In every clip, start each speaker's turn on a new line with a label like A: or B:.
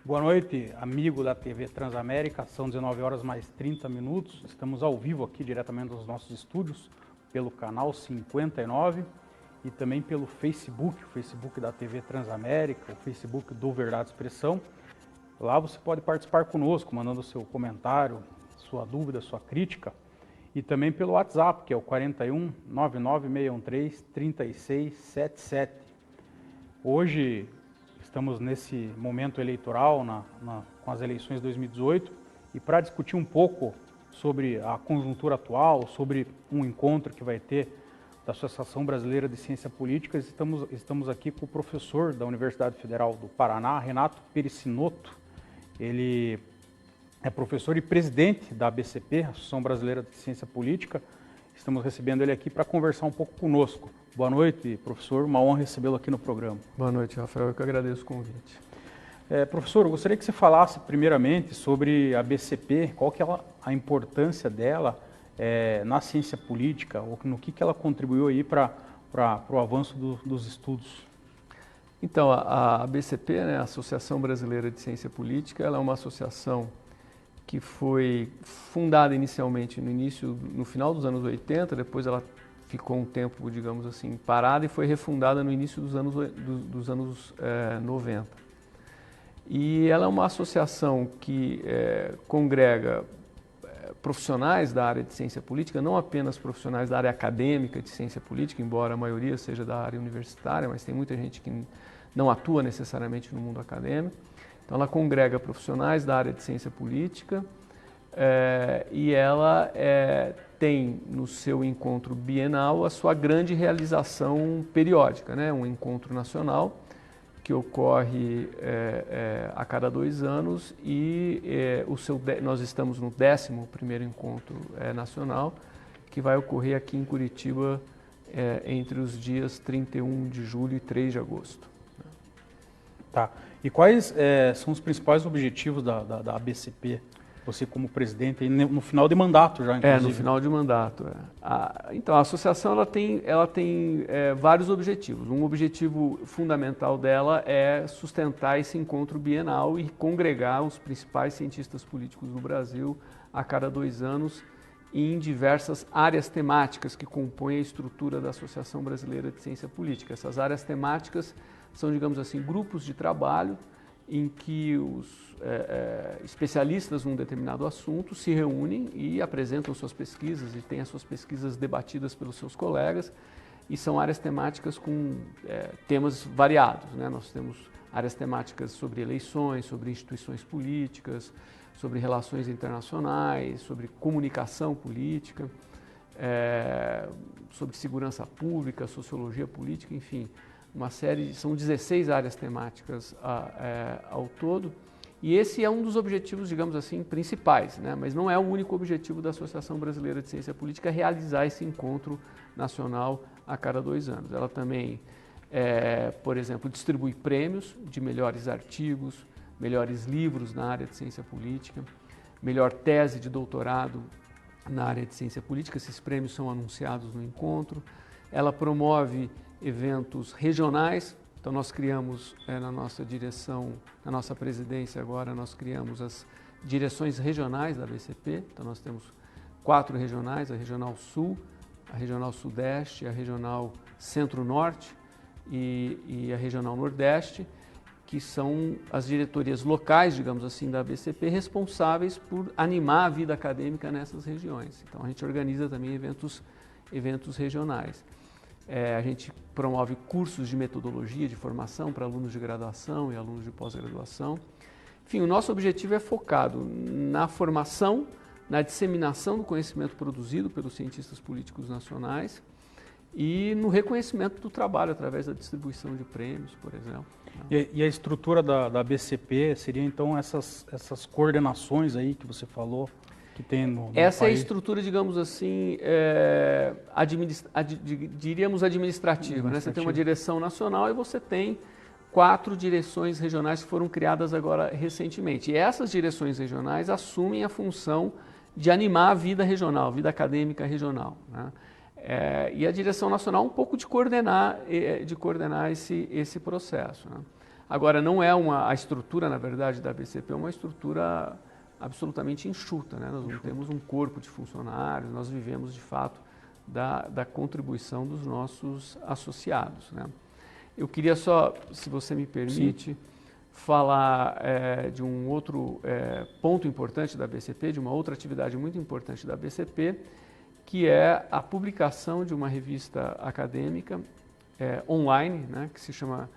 A: Boa noite, amigo da TV Transamérica, são 19 horas mais 30 minutos, estamos ao vivo aqui diretamente dos nossos estúdios, pelo canal 59 e também pelo Facebook, o Facebook da TV Transamérica, o Facebook do Verdade Expressão. Lá você pode participar conosco, mandando seu comentário, sua dúvida, sua crítica, e também pelo WhatsApp, que é o 41 99613 3677. Hoje estamos nesse momento eleitoral, com as eleições de 2018, e para discutir um pouco sobre a conjuntura atual, sobre um encontro que vai ter da Associação Brasileira de Ciência Política, estamos aqui com o professor da Universidade Federal do Paraná, Renato Perissinotto. Ele é professor e presidente da ABCP, Associação Brasileira de Ciência Política. Estamos recebendo ele aqui para conversar um pouco conosco. Boa noite, professor. Uma honra recebê-lo aqui no programa.
B: Boa noite, Rafael. Eu que agradeço o convite.
A: Professor, eu gostaria que você falasse primeiramente sobre a ABCP, qual que é a importância dela na ciência política, ou no que ela contribuiu aí para o avanço dos estudos.
B: Então, a ABCP, né, a Associação Brasileira de Ciência Política, ela é uma associação que foi fundada inicialmente no final dos anos 80, depois ela ficou um tempo, digamos assim, parada e foi refundada no início dos anos 90. E ela é uma associação que congrega profissionais da área de ciência política, não apenas profissionais da área acadêmica de ciência política, embora a maioria seja da área universitária, mas tem muita gente que não atua necessariamente no mundo acadêmico. Então ela congrega profissionais da área de ciência política e ela tem no seu encontro bienal a sua grande realização periódica, né? Um encontro nacional que ocorre a cada 2 anos e nós estamos no 11º encontro nacional, que vai ocorrer aqui em Curitiba entre os dias 31 de julho e 3 de agosto.
A: Tá. E quais são os principais objetivos da ABCP? Você como presidente, no final de mandato já, inclusive.
B: No final de mandato. Então, a associação ela tem vários objetivos. Um objetivo fundamental dela é sustentar esse encontro bienal e congregar os principais cientistas políticos do Brasil a cada 2 anos em diversas áreas temáticas que compõem a estrutura da Associação Brasileira de Ciência Política. Essas áreas temáticas são, digamos assim, grupos de trabalho em que os especialistas num determinado assunto se reúnem e apresentam suas pesquisas e têm as suas pesquisas debatidas pelos seus colegas, e são áreas temáticas com temas variados, né? Nós temos áreas temáticas sobre eleições, sobre instituições políticas, sobre relações internacionais, sobre comunicação política, sobre segurança pública, sociologia política, enfim, são 16 áreas temáticas ao todo, e esse é um dos objetivos, digamos assim, principais, né? Mas não é o único objetivo da Associação Brasileira de Ciência Política realizar esse encontro nacional a cada 2 anos. Ela também, por exemplo, distribui prêmios de melhores artigos, melhores livros na área de ciência política, melhor tese de doutorado na área de ciência política. Esses prêmios são anunciados no encontro. Ela promove eventos regionais. Então nós criamos na nossa direção, na nossa presidência agora, nós criamos as direções regionais da ABCP. Então nós temos 4 regionais, a Regional Sul, a Regional Sudeste, a Regional Centro-Norte e a Regional Nordeste, que são as diretorias locais, digamos assim, da ABCP, responsáveis por animar a vida acadêmica nessas regiões. Então a gente organiza também eventos regionais. A gente promove cursos de metodologia de formação para alunos de graduação e alunos de pós-graduação. Enfim, o nosso objetivo é focado na formação, na disseminação do conhecimento produzido pelos cientistas políticos nacionais e no reconhecimento do trabalho através da distribuição de prêmios, por exemplo.
A: E a estrutura da ABCP seria então essas coordenações aí que você falou? Que tem no
B: Essa
A: país.
B: É a estrutura, digamos assim, diríamos administrativa, né? Você tem uma direção nacional e você tem 4 direções regionais que foram criadas agora recentemente. E essas direções regionais assumem a função de animar a vida regional, a vida acadêmica regional, né? E a direção nacional um pouco de coordenar esse processo, né? Agora, não é a estrutura, na verdade, da BCP é uma estrutura absolutamente enxuta, né? Nós não temos um corpo de funcionários, nós vivemos, de fato, da contribuição dos nossos associados, né? Eu queria só, se você me permite, falar de um outro ponto importante da BCP, de uma outra atividade muito importante da BCP, que é a publicação de uma revista acadêmica online, né, que se chama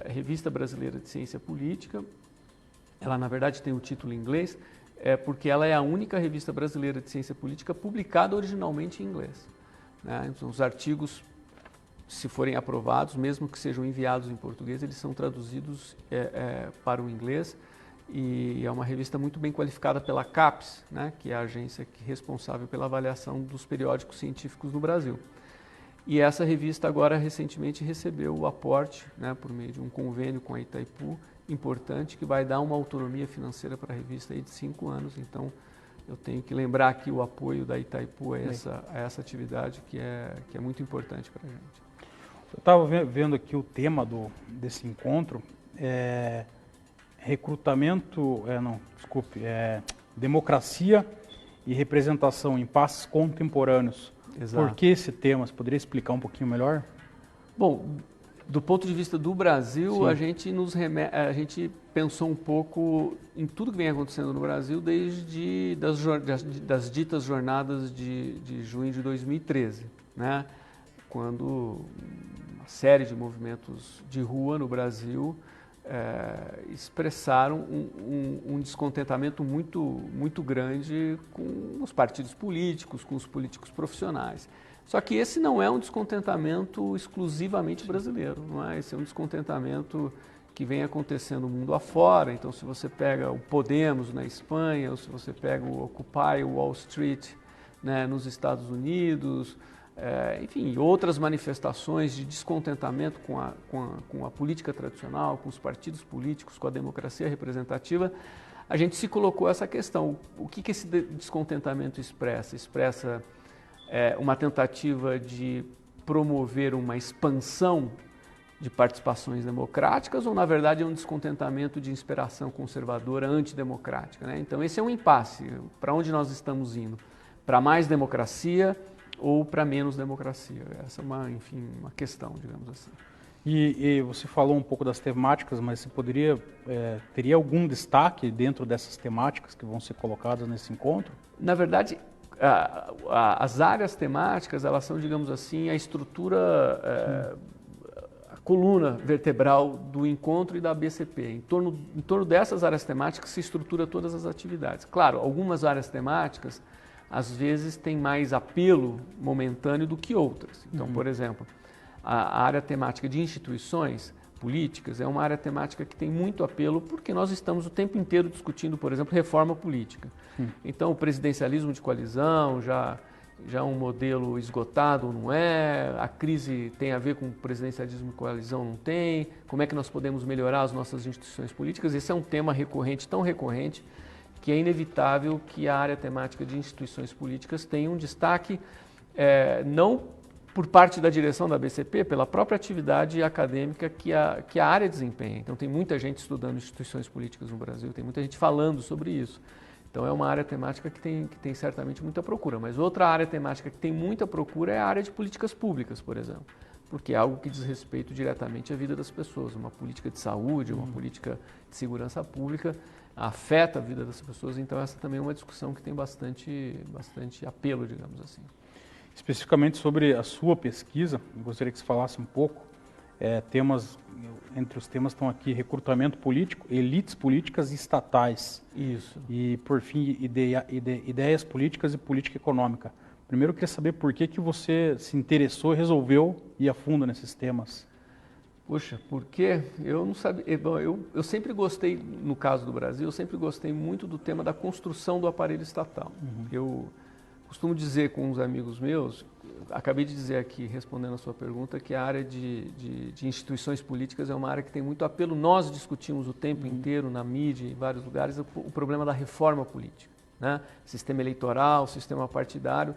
B: Revista Brasileira de Ciência Política. Ela, na verdade, tem o título em inglês, porque ela é a única revista brasileira de ciência política publicada originalmente em inglês, né? Então, os artigos, se forem aprovados, mesmo que sejam enviados em português, eles são traduzidos para o inglês, e é uma revista muito bem qualificada pela CAPES, né, que é a agência responsável pela avaliação dos periódicos científicos no Brasil. E essa revista agora recentemente recebeu o aporte, né, por meio de um convênio com a Itaipu, importante, que vai dar uma autonomia financeira para a revista aí de 5 anos. Então, eu tenho que lembrar aqui o apoio da Itaipu a essa atividade que é muito importante para a gente.
A: Eu estava vendo aqui o tema desse encontro, democracia e representação em passos contemporâneos.
B: Exato.
A: Por que esse tema? Você poderia explicar um pouquinho melhor?
B: Bom, do ponto de vista do Brasil, a gente pensou um pouco em tudo que vem acontecendo no Brasil desde das ditas jornadas de junho de 2013, né? Quando uma série de movimentos de rua no Brasil expressaram um descontentamento muito grande com os partidos políticos, com os políticos profissionais. Só que esse não é um descontentamento exclusivamente brasileiro, não é? Esse é um descontentamento que vem acontecendo mundo afora. Então, se você pega o Podemos na Espanha, ou se você pega o Occupy Wall Street, né, nos Estados Unidos, enfim, outras manifestações de descontentamento com a política tradicional, com os partidos políticos, com a democracia representativa, a gente se colocou essa questão. O que esse descontentamento expressa? Expressa uma tentativa de promover uma expansão de participações democráticas ou, na verdade, é um descontentamento de inspiração conservadora, antidemocrática, né? Então, esse é um impasse. Para onde nós estamos indo? Para mais democracia ou para menos democracia? Essa é uma questão, digamos assim.
A: E você falou um pouco das temáticas, mas você teria algum destaque dentro dessas temáticas que vão ser colocadas nesse encontro?
B: Na verdade, as áreas temáticas, elas são, digamos assim, a estrutura, a coluna vertebral do encontro e da BCP. Em torno dessas áreas temáticas se estrutura todas as atividades. Claro, algumas áreas temáticas às vezes tem mais apelo momentâneo do que outras. Então, por exemplo, a área temática de instituições políticas é uma área temática que tem muito apelo porque nós estamos o tempo inteiro discutindo, por exemplo, reforma política. Então, o presidencialismo de coalizão já é um modelo esgotado ou não é? A crise tem a ver com o presidencialismo de coalizão ou não tem? Como é que nós podemos melhorar as nossas instituições políticas? Esse é um tema recorrente, tão recorrente, que é inevitável que a área temática de instituições políticas tenha um destaque, não por parte da direção da BCP, pela própria atividade acadêmica que a área desempenha. Então, tem muita gente estudando instituições políticas no Brasil, tem muita gente falando sobre isso. Então, é uma área temática que tem certamente muita procura. Mas outra área temática que tem muita procura é a área de políticas públicas, por exemplo, porque é algo que diz respeito diretamente à vida das pessoas. Uma política de saúde, uma política de segurança pública afeta a vida das pessoas, então essa também é uma discussão que tem bastante apelo, digamos assim.
A: Especificamente sobre a sua pesquisa, eu gostaria que você falasse um pouco, entre os temas estão aqui recrutamento político, elites políticas e estatais.
B: Isso.
A: E, por fim, ideias políticas e política econômica. Primeiro, eu queria saber por que você se interessou e resolveu ir a fundo nesses temas.
B: Puxa, porque eu não sabia. Bom, eu sempre gostei, no caso do Brasil, eu sempre gostei muito do tema da construção do aparelho estatal. Eu costumo dizer com uns amigos meus, acabei de dizer aqui, respondendo a sua pergunta, que a área de instituições políticas é uma área que tem muito apelo. Nós discutimos o tempo inteiro na mídia, em vários lugares, o problema da reforma política, né? Sistema eleitoral, sistema partidário.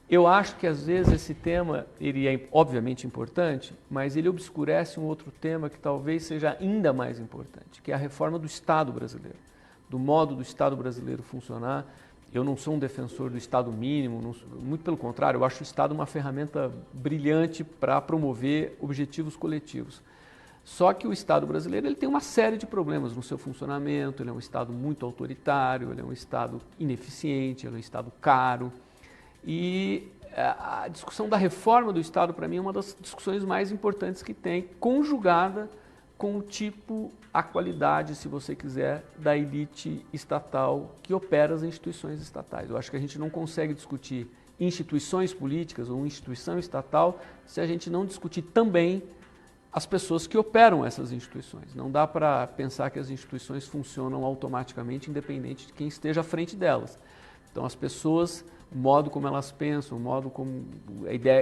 B: Eu acho que às vezes esse tema, ele é obviamente importante, mas ele obscurece um outro tema que talvez seja ainda mais importante, que é a reforma do Estado brasileiro, do modo do Estado brasileiro funcionar. Eu não sou um defensor do Estado mínimo, muito pelo contrário, eu acho o Estado uma ferramenta brilhante para promover objetivos coletivos. Só que o Estado brasileiro ele tem uma série de problemas no seu funcionamento, ele é um Estado muito autoritário, ele é um Estado ineficiente, ele é um Estado caro. E a discussão da reforma do Estado, para mim, é uma das discussões mais importantes que tem, conjugada com o tipo, a qualidade, se você quiser, da elite estatal que opera as instituições estatais. Eu acho que a gente não consegue discutir instituições políticas ou instituição estatal se a gente não discutir também as pessoas que operam essas instituições. Não dá para pensar que as instituições funcionam automaticamente, independente de quem esteja à frente delas. Então, as pessoas, o modo como elas pensam, o modo como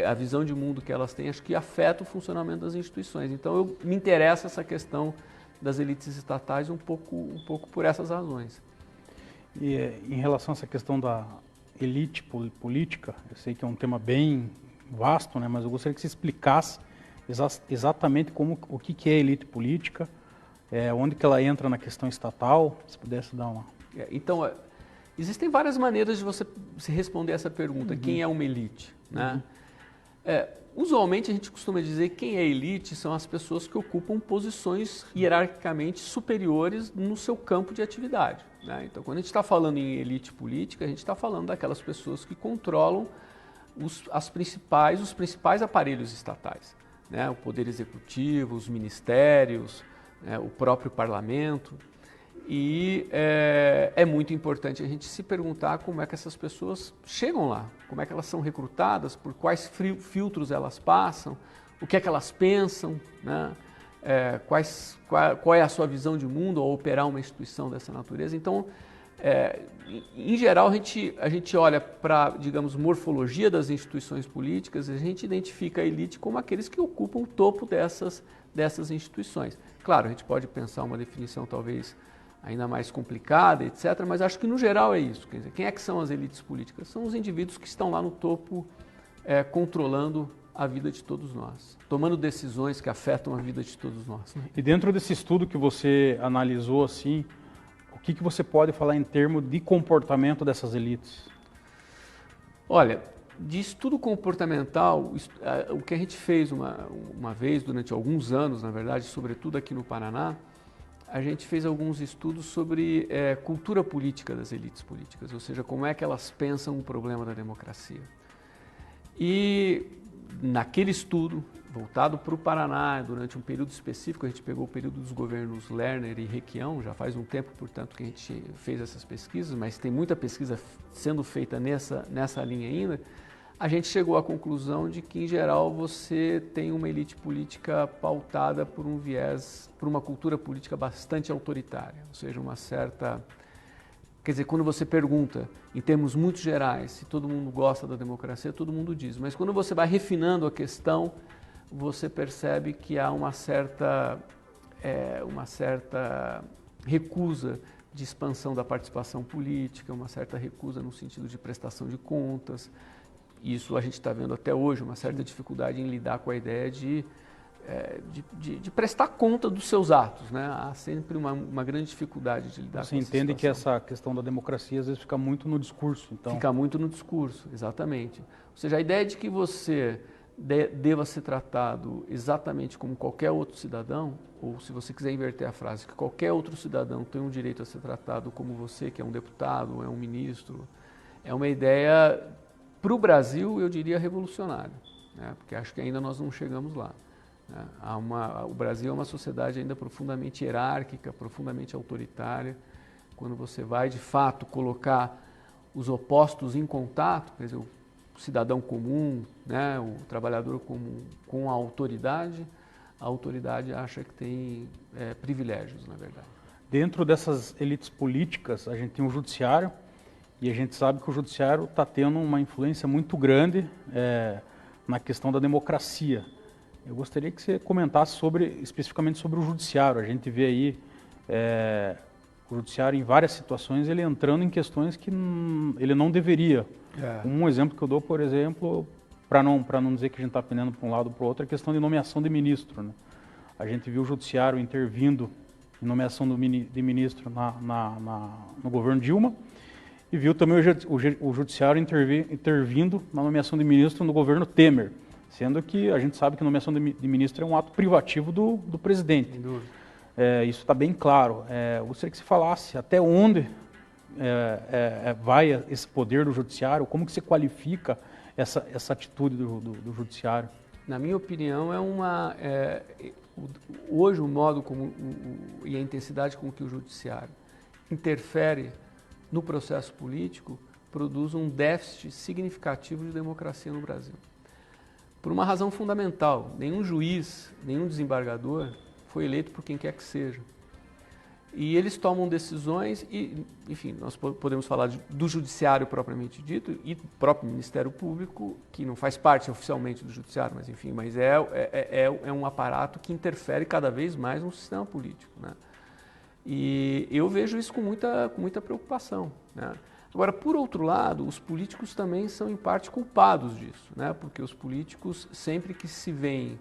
B: a visão de mundo que elas têm, acho que afeta o funcionamento das instituições. Então, me interessa essa questão das elites estatais um pouco por essas razões.
A: E em relação a essa questão da elite política, eu sei que é um tema bem vasto, né? Mas eu gostaria que você explicasse exatamente o que é elite política, onde que ela entra na questão estatal, se pudesse dar uma...
B: Então, existem várias maneiras de você se responder essa pergunta, quem é uma elite, né? Usualmente a gente costuma dizer que quem é elite são as pessoas que ocupam posições hierarquicamente superiores no seu campo de atividade, né? Então, quando a gente está falando em elite política, a gente está falando daquelas pessoas que controlam os principais aparelhos estatais, né? O poder executivo, os ministérios, né? O próprio parlamento. E é muito importante a gente se perguntar como é que essas pessoas chegam lá, como é que elas são recrutadas, por quais filtros elas passam, o que é que elas pensam, né? Qual é a sua visão de mundo ao operar uma instituição dessa natureza. Então, em geral, a gente olha para, digamos, morfologia das instituições políticas e a gente identifica a elite como aqueles que ocupam o topo dessas instituições. Claro, a gente pode pensar uma definição talvez ainda mais complicada, etc., mas acho que no geral é isso. Quer dizer, quem é que são as elites políticas? São os indivíduos que estão lá no topo controlando a vida de todos nós, tomando decisões que afetam a vida de todos nós, né?
A: E dentro desse estudo que você analisou, assim, o que você pode falar em termos de comportamento dessas elites?
B: Olha, de estudo comportamental, o que a gente fez uma vez, durante alguns anos, na verdade, sobretudo aqui no Paraná, a gente fez alguns estudos sobre cultura política das elites políticas, ou seja, como é que elas pensam o problema da democracia. E naquele estudo, voltado para o Paraná, durante um período específico, a gente pegou o período dos governos Lerner e Requião, já faz um tempo, portanto, que a gente fez essas pesquisas, mas tem muita pesquisa sendo feita nessa linha ainda. A gente chegou à conclusão de que, em geral, você tem uma elite política pautada por um viés, por uma cultura política bastante autoritária, ou seja, uma certa... Quer dizer, quando você pergunta, em termos muito gerais, se todo mundo gosta da democracia, todo mundo diz, mas quando você vai refinando a questão, você percebe que há uma certa recusa de expansão da participação política, uma certa recusa no sentido de prestação de contas. Isso a gente está vendo até hoje, uma certa dificuldade em lidar com a ideia de prestar conta dos seus atos, né? Há sempre uma grande dificuldade de lidar com essa situação.
A: Você entende que essa questão da democracia às vezes fica muito no discurso, então?
B: Fica muito no discurso, exatamente. Ou seja, a ideia de que você deva ser tratado exatamente como qualquer outro cidadão, ou se você quiser inverter a frase, que qualquer outro cidadão tem o direito a ser tratado como você, que é um deputado, é um ministro, é uma ideia, para o Brasil, eu diria revolucionária, né? Porque acho que ainda nós não chegamos lá, né? O Brasil é uma sociedade ainda profundamente hierárquica, profundamente autoritária. Quando você vai, de fato, colocar os opostos em contato, quer dizer, o cidadão comum, né, o trabalhador comum com a autoridade acha que tem privilégios, na verdade.
A: Dentro dessas elites políticas, a gente tem o judiciário, e a gente sabe que o judiciário está tendo uma influência muito grande na questão da democracia. Eu gostaria que você comentasse especificamente sobre o judiciário. A gente vê aí o judiciário, em várias situações, ele entrando em questões que ele não deveria. Um exemplo que eu dou, por exemplo, para não dizer que a gente está pendendo para um lado ou para o outro, é a questão de nomeação de ministro, né? A gente viu o judiciário intervindo em nomeação de ministro no governo Dilma, e viu também o judiciário intervindo na nomeação de ministro no governo Temer, sendo que a gente sabe que a nomeação de ministro é um ato privativo do presidente.
B: Sem dúvida.
A: Isso está bem claro. Eu gostaria que você falasse até onde vai esse poder do judiciário, como que você qualifica essa atitude do judiciário?
B: Na minha opinião, hoje o modo e a intensidade com que o judiciário interfere no processo político produz um déficit significativo de democracia no Brasil. Por uma razão fundamental: nenhum juiz, nenhum desembargador foi eleito por quem quer que seja. E eles tomam decisões e, enfim, nós podemos falar do judiciário propriamente dito e do próprio Ministério Público, que não faz parte oficialmente do judiciário, mas enfim, é um aparato que interfere cada vez mais no sistema político, né? E eu vejo isso com muita preocupação, né? Agora, por outro lado, os políticos também são em parte culpados disso, né? Porque os políticos, sempre que se veem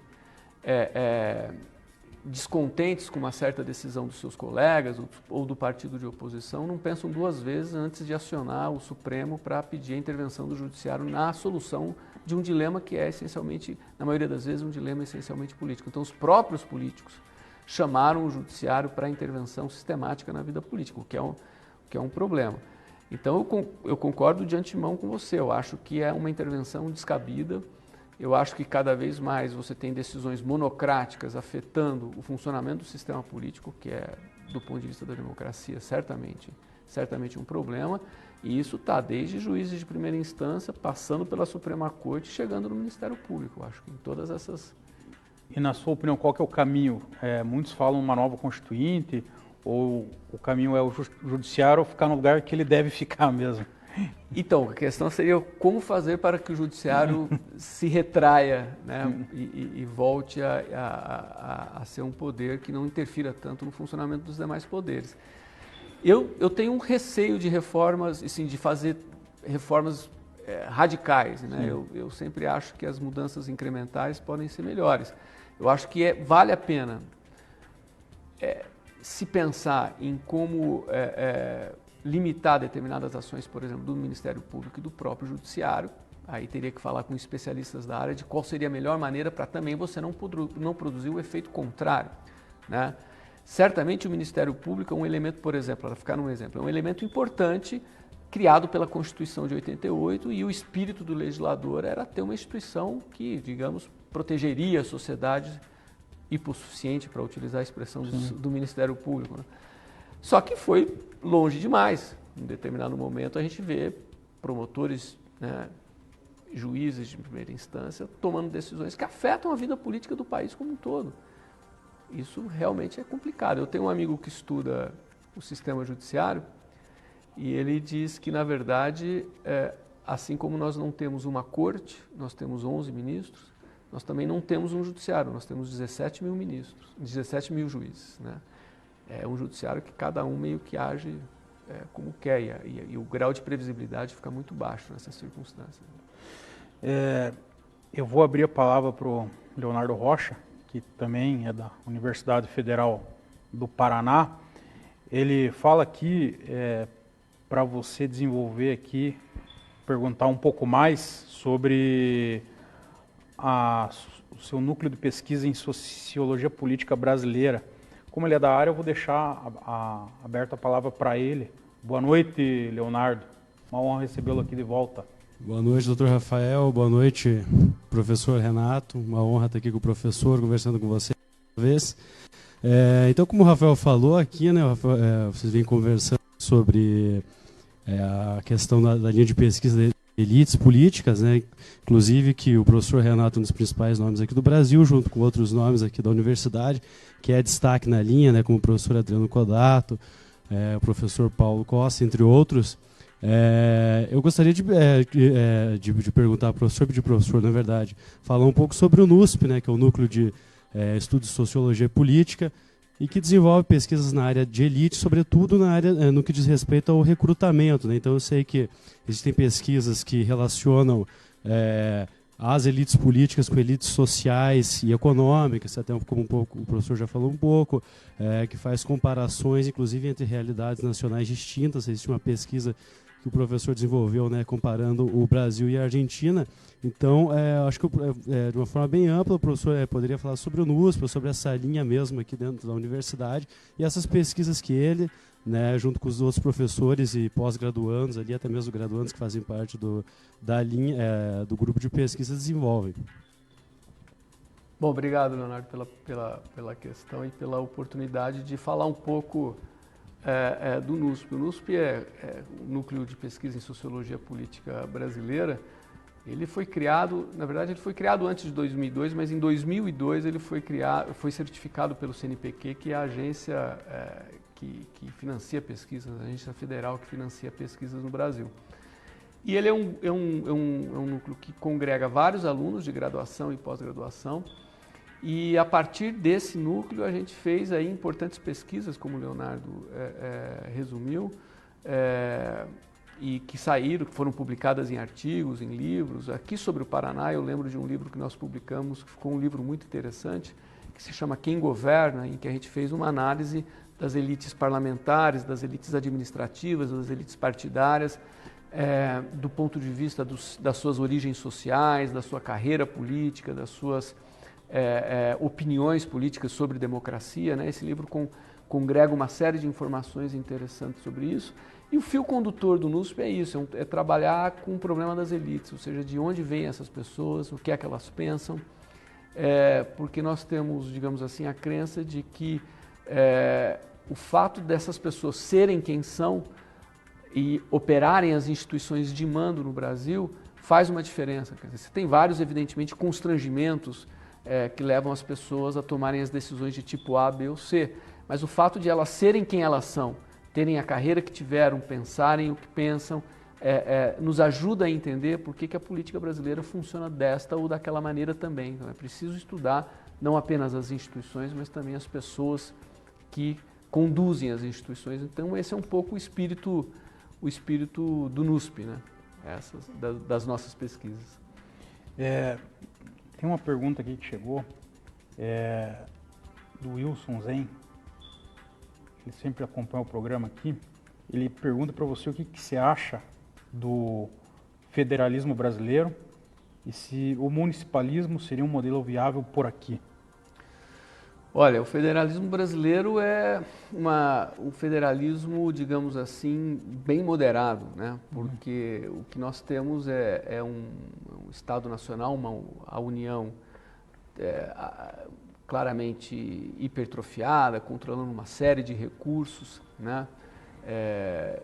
B: descontentes com uma certa decisão dos seus colegas ou do partido de oposição, não pensam duas vezes antes de acionar o Supremo para pedir a intervenção do judiciário na solução de um dilema que é essencialmente, na maioria das vezes, um dilema essencialmente político. Então, os próprios políticos chamaram o judiciário para a intervenção sistemática na vida política, o que é um problema. Então, eu concordo de antemão com você. Eu acho que é uma intervenção descabida. Eu acho que cada vez mais você tem decisões monocráticas afetando o funcionamento do sistema político, que é, do ponto de vista da democracia, certamente um problema. E isso está desde juízes de primeira instância, passando pela Suprema Corte, chegando no Ministério Público. Eu acho que em todas essas...
A: E na sua opinião, qual que é o caminho? Muitos falam uma nova constituinte, ou o caminho é o judiciário ficar no lugar que ele deve ficar mesmo?
B: Então, a questão seria como fazer para que o judiciário se retraia, né, e volte a ser um poder que não interfira tanto no funcionamento dos demais poderes. Eu tenho um receio de reformas, assim, de fazer reformas radicais, né? Eu sempre acho que as mudanças incrementais podem ser melhores. Eu acho que vale a pena se pensar em como limitar determinadas ações, por exemplo, do Ministério Público e do próprio Judiciário. Aí teria que falar com especialistas da área de qual seria a melhor maneira para também você não produzir o efeito contrário, né? Certamente o Ministério Público é um elemento, por exemplo, para ficar num exemplo, é um elemento importante criado pela Constituição de 88, e o espírito do legislador era ter uma instituição que, digamos, protegeria a sociedade hipossuficiente, para utilizar a expressão do Ministério Público, né? Só que foi longe demais. Em determinado momento a gente vê promotores, né, juízes de primeira instância tomando decisões que afetam a vida política do país como um todo. Isso realmente é complicado. Eu tenho um amigo que estuda o sistema judiciário e ele diz que, na verdade, assim como nós não temos uma corte, nós temos 11 ministros, nós também não temos um judiciário, nós temos 17 mil ministros, 17 mil juízes, né? É um judiciário que cada um meio que age como quer, e o grau de previsibilidade fica muito baixo nessas circunstâncias.
A: Eu vou abrir a palavra para o Leonardo Rocha, que também é da Universidade Federal do Paraná. Ele fala aqui, para você desenvolver aqui, perguntar um pouco mais sobre o seu núcleo de pesquisa em sociologia política brasileira. Como ele é da área, eu vou deixar aberta a palavra para ele. Boa noite, Leonardo. Uma honra recebê-lo aqui de volta.
C: Boa noite, doutor Rafael. Boa noite, professor Renato. Uma honra estar aqui com o professor, conversando com você uma vez. Então, como o Rafael falou aqui, né, vocês vêm conversando sobre a questão da linha de pesquisa de elites políticas, né? Inclusive que o professor Renato é um dos principais nomes aqui do Brasil, junto com outros nomes aqui da universidade, que é destaque na linha, né, como o professor Adriano Codato, o professor Paulo Costa, entre outros. Eu gostaria de perguntar ao professor, pedir ao professor, na verdade, falar um pouco sobre o NUSP, né, que é o Núcleo de Estudos de Sociologia Política, e que desenvolve pesquisas na área de elite, sobretudo na área no que diz respeito ao recrutamento, né? Então eu sei que existem pesquisas que relacionam as elites políticas com elites sociais e econômicas, até como um pouco, o professor já falou um pouco, que faz comparações, inclusive, entre realidades nacionais distintas. Existe uma pesquisa que o professor desenvolveu, né, comparando o Brasil e a Argentina. Então, acho que de uma forma bem ampla, o professor poderia falar sobre o NUSP, sobre essa linha mesmo aqui dentro da universidade, e essas pesquisas que ele, né, junto com os outros professores e pós-graduandos, ali até mesmo graduandos que fazem parte da linha, do grupo de pesquisa, desenvolvem.
B: Bom, obrigado, Leonardo, pela questão e pela oportunidade de falar um pouco do NUSP. O NUSP é o Núcleo de Pesquisa em Sociologia Política Brasileira. Ele foi criado, na verdade, ele foi criado antes de 2002, mas em 2002 ele foi certificado pelo CNPq, que é a agência que financia pesquisas, a agência federal que financia pesquisas no Brasil. E ele é um núcleo que congrega vários alunos de graduação e pós-graduação. E a partir desse núcleo a gente fez aí importantes pesquisas, como o Leonardo resumiu, e que foram publicadas em artigos, em livros. Aqui sobre o Paraná eu lembro de um livro que nós publicamos, que ficou um livro muito interessante, que se chama Quem Governa, em que a gente fez uma análise das elites parlamentares, das elites administrativas, das elites partidárias, do ponto de vista das suas origens sociais, da sua carreira política, das suas opiniões políticas sobre democracia, né? Esse livro congrega uma série de informações interessantes sobre isso. E o fio condutor do NUSP é isso, é trabalhar com o problema das elites, ou seja, de onde vêm essas pessoas, o que é que elas pensam, porque nós temos, digamos assim, a crença de que o fato dessas pessoas serem quem são e operarem as instituições de mando no Brasil faz uma diferença. Quer dizer, você tem vários, evidentemente, constrangimentos que levam as pessoas a tomarem as decisões de tipo A, B ou C. Mas o fato de elas serem quem elas são, terem a carreira que tiveram, pensarem o que pensam, nos ajuda a entender por que a política brasileira funciona desta ou daquela maneira também. Então é preciso estudar não apenas as instituições, mas também as pessoas que conduzem as instituições. Então esse é um pouco o espírito do NUSP, né? Das nossas pesquisas.
A: Tem uma pergunta aqui que chegou, do Wilson Zen, ele sempre acompanha o programa aqui. Ele pergunta para você o que você acha do federalismo brasileiro e se o municipalismo seria um modelo viável por aqui.
B: Olha, o federalismo brasileiro é um federalismo, digamos assim, bem moderado, né? Porque o que nós temos é um Estado Nacional, a União claramente hipertrofiada, controlando uma série de recursos, né?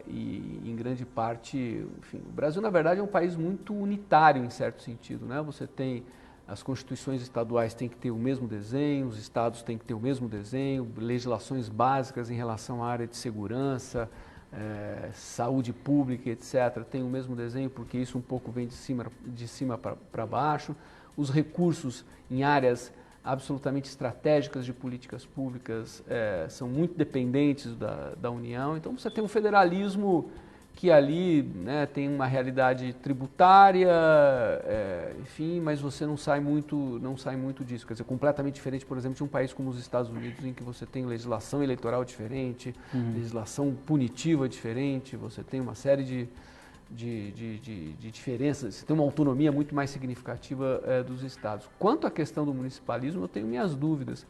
B: E em grande parte, enfim, o Brasil na verdade é um país muito unitário em certo sentido, né? Você tem as constituições estaduais têm que ter o mesmo desenho, os estados têm que ter o mesmo desenho, legislações básicas em relação à área de segurança, saúde pública, etc., tem o mesmo desenho, porque isso um pouco vem de cima para baixo. Os recursos em áreas absolutamente estratégicas de políticas públicas são muito dependentes da União. Então você tem um federalismo que ali, né, tem uma realidade tributária, enfim, mas você não sai muito disso. Quer dizer, completamente diferente, por exemplo, de um país como os Estados Unidos, em que você tem legislação eleitoral diferente, legislação punitiva diferente, você tem uma série de diferenças, você tem uma autonomia muito mais significativa dos estados. Quanto à questão do municipalismo, eu tenho minhas dúvidas.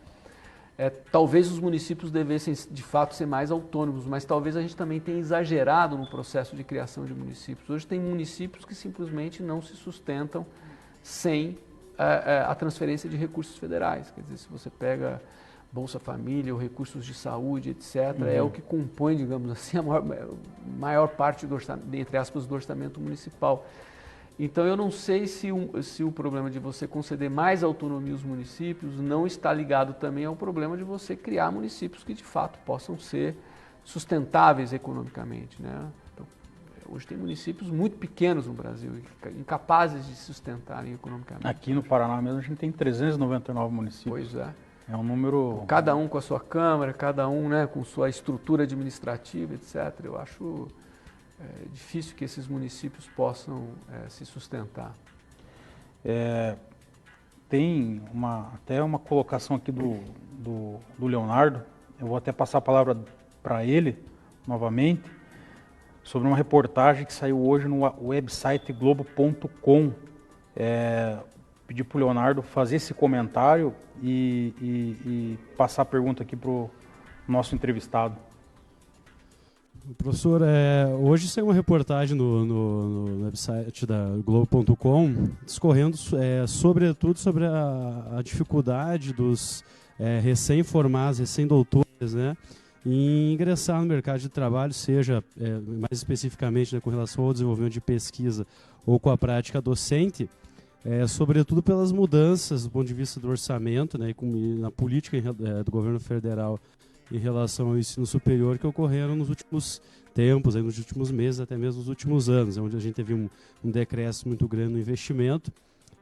B: Talvez os municípios devessem, de fato, ser mais autônomos, mas talvez a gente também tenha exagerado no processo de criação de municípios. Hoje tem municípios que simplesmente não se sustentam sem a transferência de recursos federais. Quer dizer, se você pega Bolsa Família ou recursos de saúde, etc., é o que compõe, digamos assim, a maior parte, entre aspas, do orçamento municipal. Então, eu não sei se o problema de você conceder mais autonomia aos municípios não está ligado também ao problema de você criar municípios que, de fato, possam ser sustentáveis economicamente, né? Então, hoje tem municípios muito pequenos no Brasil, incapazes de se sustentarem economicamente.
A: Aqui no Paraná mesmo a gente tem 399 municípios.
B: Pois é.
A: É um número...
B: Cada um com a sua Câmara, cada um, né, com sua estrutura administrativa, etc. Eu acho difícil que esses municípios possam se sustentar.
A: Tem até uma colocação aqui do Leonardo, eu vou até passar a palavra para ele novamente, sobre uma reportagem que saiu hoje no website globo.com. Pedir para o Leonardo fazer esse comentário e passar a pergunta aqui para o nosso entrevistado.
C: Professor, hoje saiu uma reportagem no website da Globo.com discorrendo sobretudo sobre a dificuldade dos recém-formados, recém-doutores, né, em ingressar no mercado de trabalho, seja mais especificamente, né, com relação ao desenvolvimento de pesquisa ou com a prática docente, sobretudo pelas mudanças do ponto de vista do orçamento, né, e na política do governo federal em relação ao ensino superior que ocorreram nos últimos tempos, nos últimos meses, até mesmo nos últimos anos, onde a gente teve um decréscimo muito grande no investimento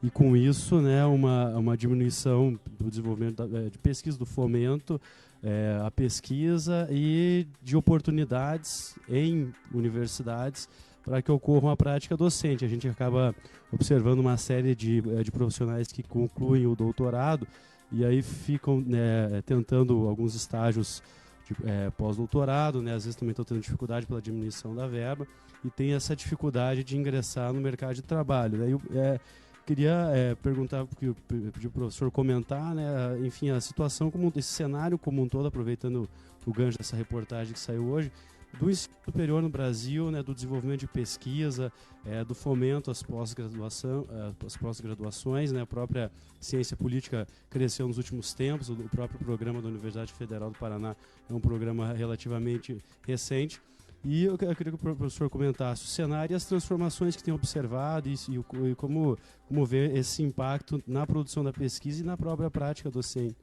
C: e com isso, né, uma diminuição do desenvolvimento de pesquisa, do fomento à pesquisa e de oportunidades em universidades para que ocorra uma prática docente. A gente acaba observando uma série de profissionais que concluem o doutorado e aí ficam, né, tentando alguns estágios de pós-doutorado, né, às vezes também estão tendo dificuldade pela diminuição da verba e tem essa dificuldade de ingressar no mercado de trabalho. Daí queria perguntar, pedir para o professor comentar, né, enfim, a situação, esse cenário como um todo, aproveitando o gancho dessa reportagem que saiu hoje, do ensino superior no Brasil, né, do desenvolvimento de pesquisa, do fomento às pós-graduações, né, a própria ciência política cresceu nos últimos tempos, o próprio programa da Universidade Federal do Paraná é um programa relativamente recente. E eu queria que o professor comentasse o cenário e as transformações que tem observado e como vê esse impacto na produção da pesquisa e na própria prática docente.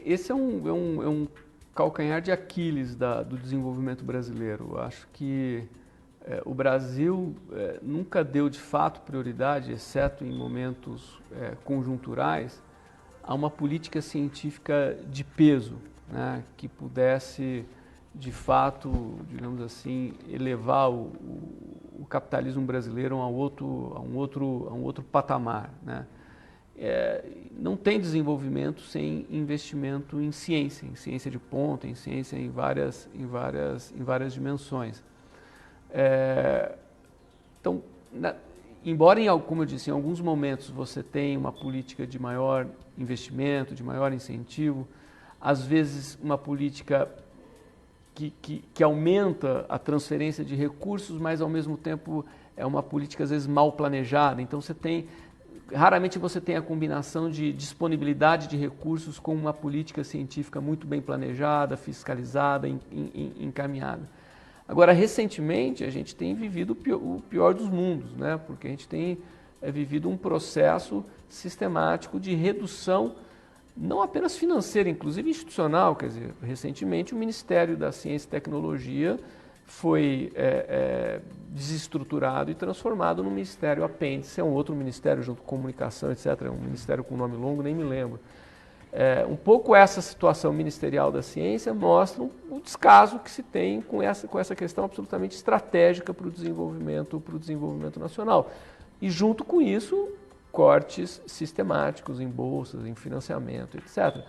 B: Esse é um calcanhar de Aquiles do desenvolvimento brasileiro. Eu acho que o Brasil nunca deu de fato prioridade, exceto em momentos conjunturais, a uma política científica de peso, né, que pudesse de fato, digamos assim, elevar o capitalismo brasileiro a um outro patamar, né? Não tem desenvolvimento sem investimento em ciência de ponta, em ciência em várias dimensões. Então, embora, como eu disse, em alguns momentos você tenha uma política de maior investimento, de maior incentivo, às vezes uma política que aumenta a transferência de recursos, mas ao mesmo tempo é uma política às vezes mal planejada. Então raramente você tem a combinação de disponibilidade de recursos com uma política científica muito bem planejada, fiscalizada, encaminhada. Agora, recentemente, a gente tem vivido o pior dos mundos, né? Porque a gente tem vivido um processo sistemático de redução, não apenas financeira, inclusive institucional. Quer dizer, recentemente o Ministério da Ciência e Tecnologia foi desestruturado e transformado num ministério apêndice, é um outro ministério junto com comunicação, etc., é um ministério com nome longo, nem me lembro. Um pouco essa situação ministerial da ciência mostra o descaso que se tem com essa questão absolutamente estratégica para o desenvolvimento nacional. E junto com isso, cortes sistemáticos em bolsas, em financiamento, etc.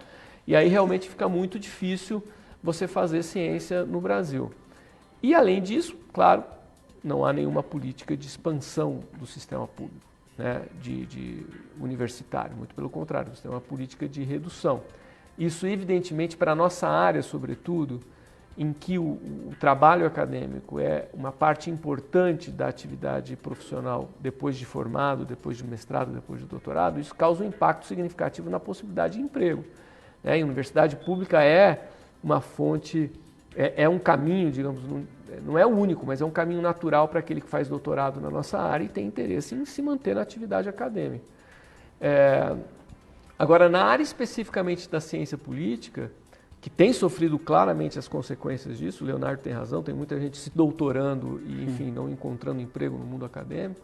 B: E aí realmente fica muito difícil você fazer ciência no Brasil. E, além disso, claro, não há nenhuma política de expansão do sistema público, né, de universitário, muito pelo contrário, nós temos uma política de redução. Isso, evidentemente, para a nossa área, sobretudo, em que o trabalho acadêmico é uma parte importante da atividade profissional depois de formado, depois de mestrado, depois de doutorado, isso causa um impacto significativo na possibilidade de emprego. A universidade pública é uma fonte... É um caminho, digamos, não é o único, mas é um caminho natural para aquele que faz doutorado na nossa área e tem interesse em se manter na atividade acadêmica. Agora, na área especificamente da ciência política, que tem sofrido claramente as consequências disso, o Leonardo tem razão, tem muita gente se doutorando e, enfim, não encontrando emprego no mundo acadêmico,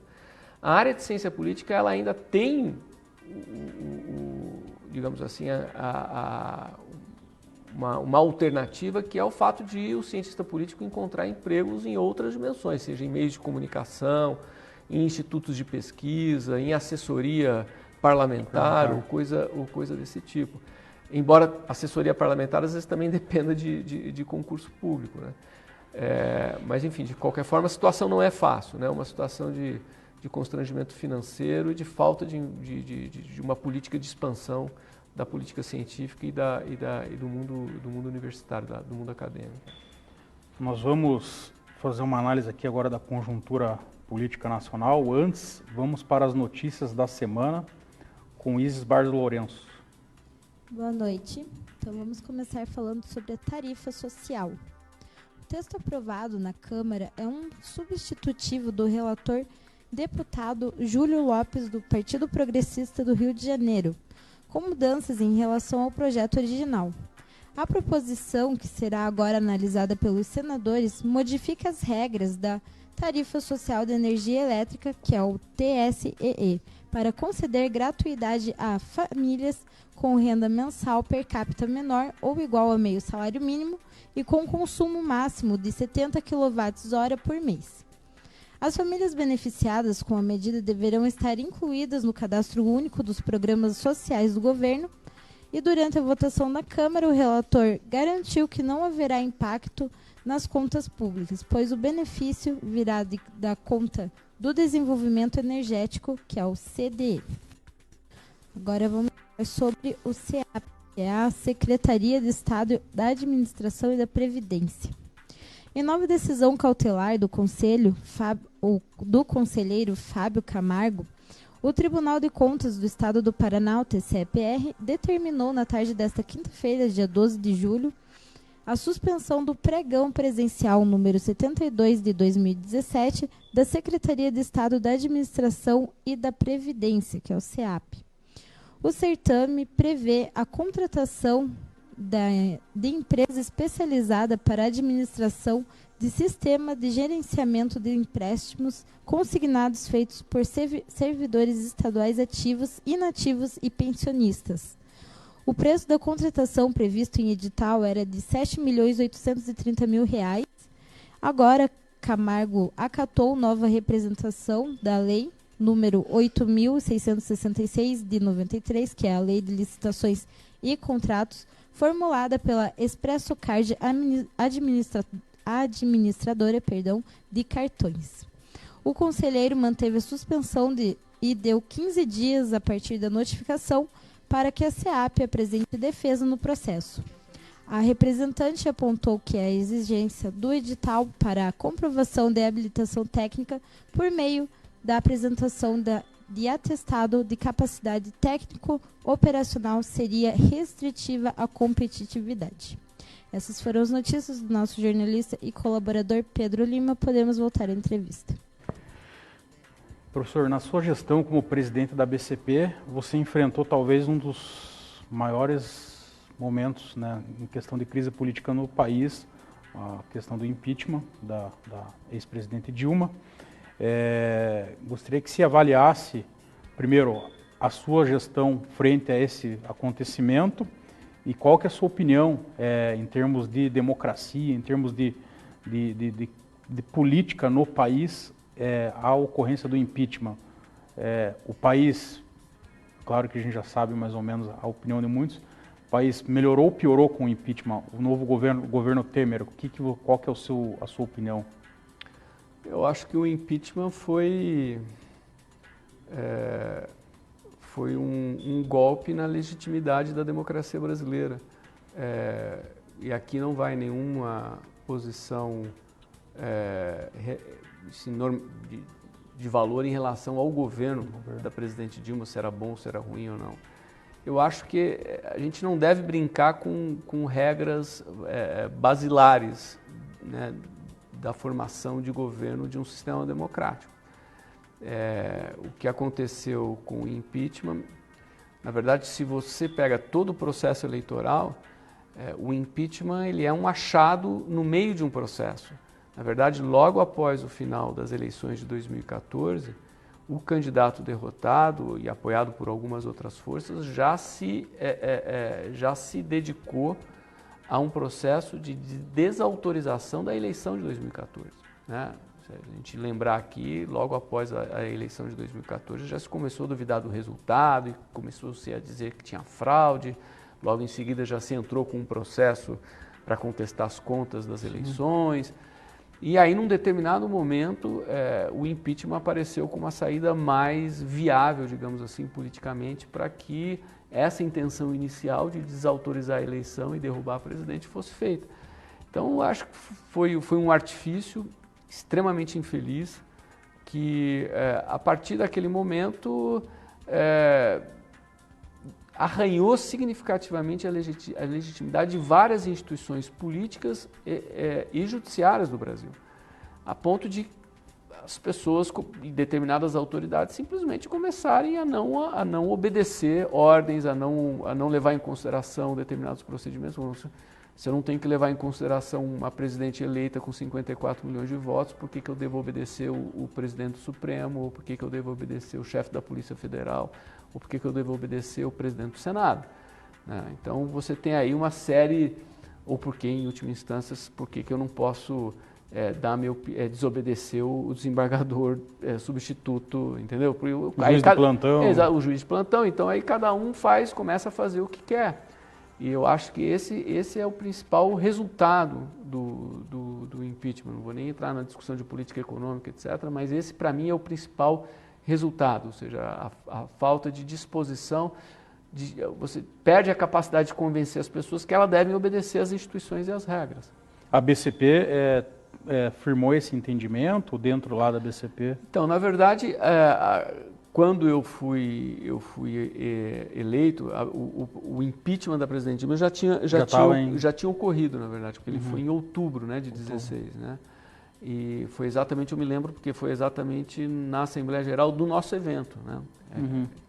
B: a área de ciência política ela ainda tem digamos assim, uma alternativa, que é o fato de o cientista político encontrar empregos em outras dimensões, seja em meios de comunicação, em institutos de pesquisa, em assessoria parlamentar ou coisa desse tipo. Embora a assessoria parlamentar às vezes também dependa de concurso público, né? Mas enfim, de qualquer forma a situação não é fácil, né? Uma situação de constrangimento financeiro e de falta de uma política de expansão da política científica e do mundo universitário, do mundo acadêmico.
A: Nós vamos fazer uma análise aqui agora da conjuntura política nacional. Antes, vamos para as notícias da semana com Isis Barros Lourenço.
D: Boa noite. Então vamos começar falando sobre a tarifa social. O texto aprovado na Câmara é um substitutivo do relator deputado Júlio Lopes, do Partido Progressista do Rio de Janeiro, com mudanças em relação ao projeto original. A proposição, que será agora analisada pelos senadores, modifica as regras da Tarifa Social de Energia Elétrica, que é o TSEE, para conceder gratuidade a famílias com renda mensal per capita menor ou igual a meio salário mínimo e com consumo máximo de 70 kWh por mês. As famílias beneficiadas com a medida deverão estar incluídas no cadastro único dos programas sociais do governo e, durante a votação na Câmara, o relator garantiu que não haverá impacto nas contas públicas, pois o benefício virá da conta do desenvolvimento energético, que é o CDE. Agora vamos falar sobre o SEAP, que é a Secretaria de Estado da Administração e da Previdência. Em nova decisão cautelar do conselheiro Fábio Camargo, o Tribunal de Contas do Estado do Paraná, o TCE-PR, determinou na tarde desta quinta-feira, dia 12 de julho, a suspensão do pregão presencial número 72 de 2017 da Secretaria de Estado da Administração e da Previdência, que é o SEAP. O certame prevê a contratação de empresa especializada para a administração de sistema de gerenciamento de empréstimos consignados feitos por servidores estaduais ativos, inativos e pensionistas. O preço da contratação previsto em edital era de R$ 7.830.000. Agora, Camargo acatou nova representação da lei número 8.666 de 93, que é a Lei de Licitações e Contratos, formulada pela Expresso Card administradora de cartões. O conselheiro manteve a suspensão e deu 15 dias a partir da notificação para que a SEAP apresente defesa no processo. A representante apontou que a exigência do edital para a comprovação de habilitação técnica por meio da apresentação de atestado de capacidade técnico-operacional seria restritiva à competitividade. Essas foram as notícias do nosso jornalista e colaborador Pedro Lima. Podemos voltar à entrevista.
A: Professor, na sua gestão como presidente da BCP, você enfrentou talvez um dos maiores momentos, né, em questão de crise política no país, a questão do impeachment da ex-presidente Dilma. Gostaria que se avaliasse, primeiro, a sua gestão frente a esse acontecimento e qual que é a sua opinião em termos de democracia, em termos de política no país, a ocorrência do impeachment. O país, claro que a gente já sabe mais ou menos a opinião de muitos, o país melhorou ou piorou com o impeachment? O novo governo Temer, qual que é a sua opinião?
B: Eu acho que o impeachment foi um golpe na legitimidade da democracia brasileira. E aqui não vai nenhuma posição de valor em relação ao governo da presidente Dilma, se era bom, se era ruim ou não. Eu acho que a gente não deve brincar com regras basilares, né, da formação de governo de um sistema democrático. O que aconteceu com o impeachment, na verdade, se você pega todo o processo eleitoral, o impeachment ele é um achado no meio de um processo. Na verdade, logo após o final das eleições de 2014, o candidato derrotado e apoiado por algumas outras forças já se dedicou a um processo de desautorização da eleição de 2014. Né? Se a gente lembrar aqui, logo após a eleição de 2014, já se começou a duvidar do resultado e começou-se a dizer que tinha fraude. Logo em seguida já se entrou com um processo para contestar as contas das eleições. E aí, num determinado momento, o impeachment apareceu como a saída mais viável, digamos assim, politicamente, para que essa intenção inicial de desautorizar a eleição e derrubar o presidente fosse feita. Então, eu acho que foi um artifício extremamente infeliz, que a partir daquele momento arranhou significativamente a legitimidade de várias instituições políticas e judiciárias do Brasil, a ponto de as pessoas e determinadas autoridades simplesmente começarem a não obedecer ordens, a não levar em consideração determinados procedimentos. Se eu não tenho que levar em consideração uma presidente eleita com 54 milhões de votos, por que eu devo obedecer o presidente do Supremo, ou por que eu devo obedecer o chefe da Polícia Federal, ou por que eu devo obedecer o presidente do Senado? Então você tem aí uma série, ou por que, em última instância, por que eu não posso desobedecer o desembargador substituto, entendeu?
A: O juiz de plantão.
B: O juiz de plantão. Então aí cada um começa a fazer o que quer. E eu acho que esse é o principal resultado do impeachment. Não vou nem entrar na discussão de política econômica, etc., mas esse, para mim, é o principal resultado, ou seja, a falta de disposição, você perde a capacidade de convencer as pessoas que elas devem obedecer às instituições e às regras.
A: A BCP firmou esse entendimento dentro lá da BCP? Então,
B: na verdade, quando eu fui eleito, o impeachment da presidente Dilma já tinha ocorrido, na verdade, porque ele foi em outubro, né, de 2016, né? E foi exatamente, eu me lembro, porque foi exatamente na Assembleia Geral do nosso evento, né?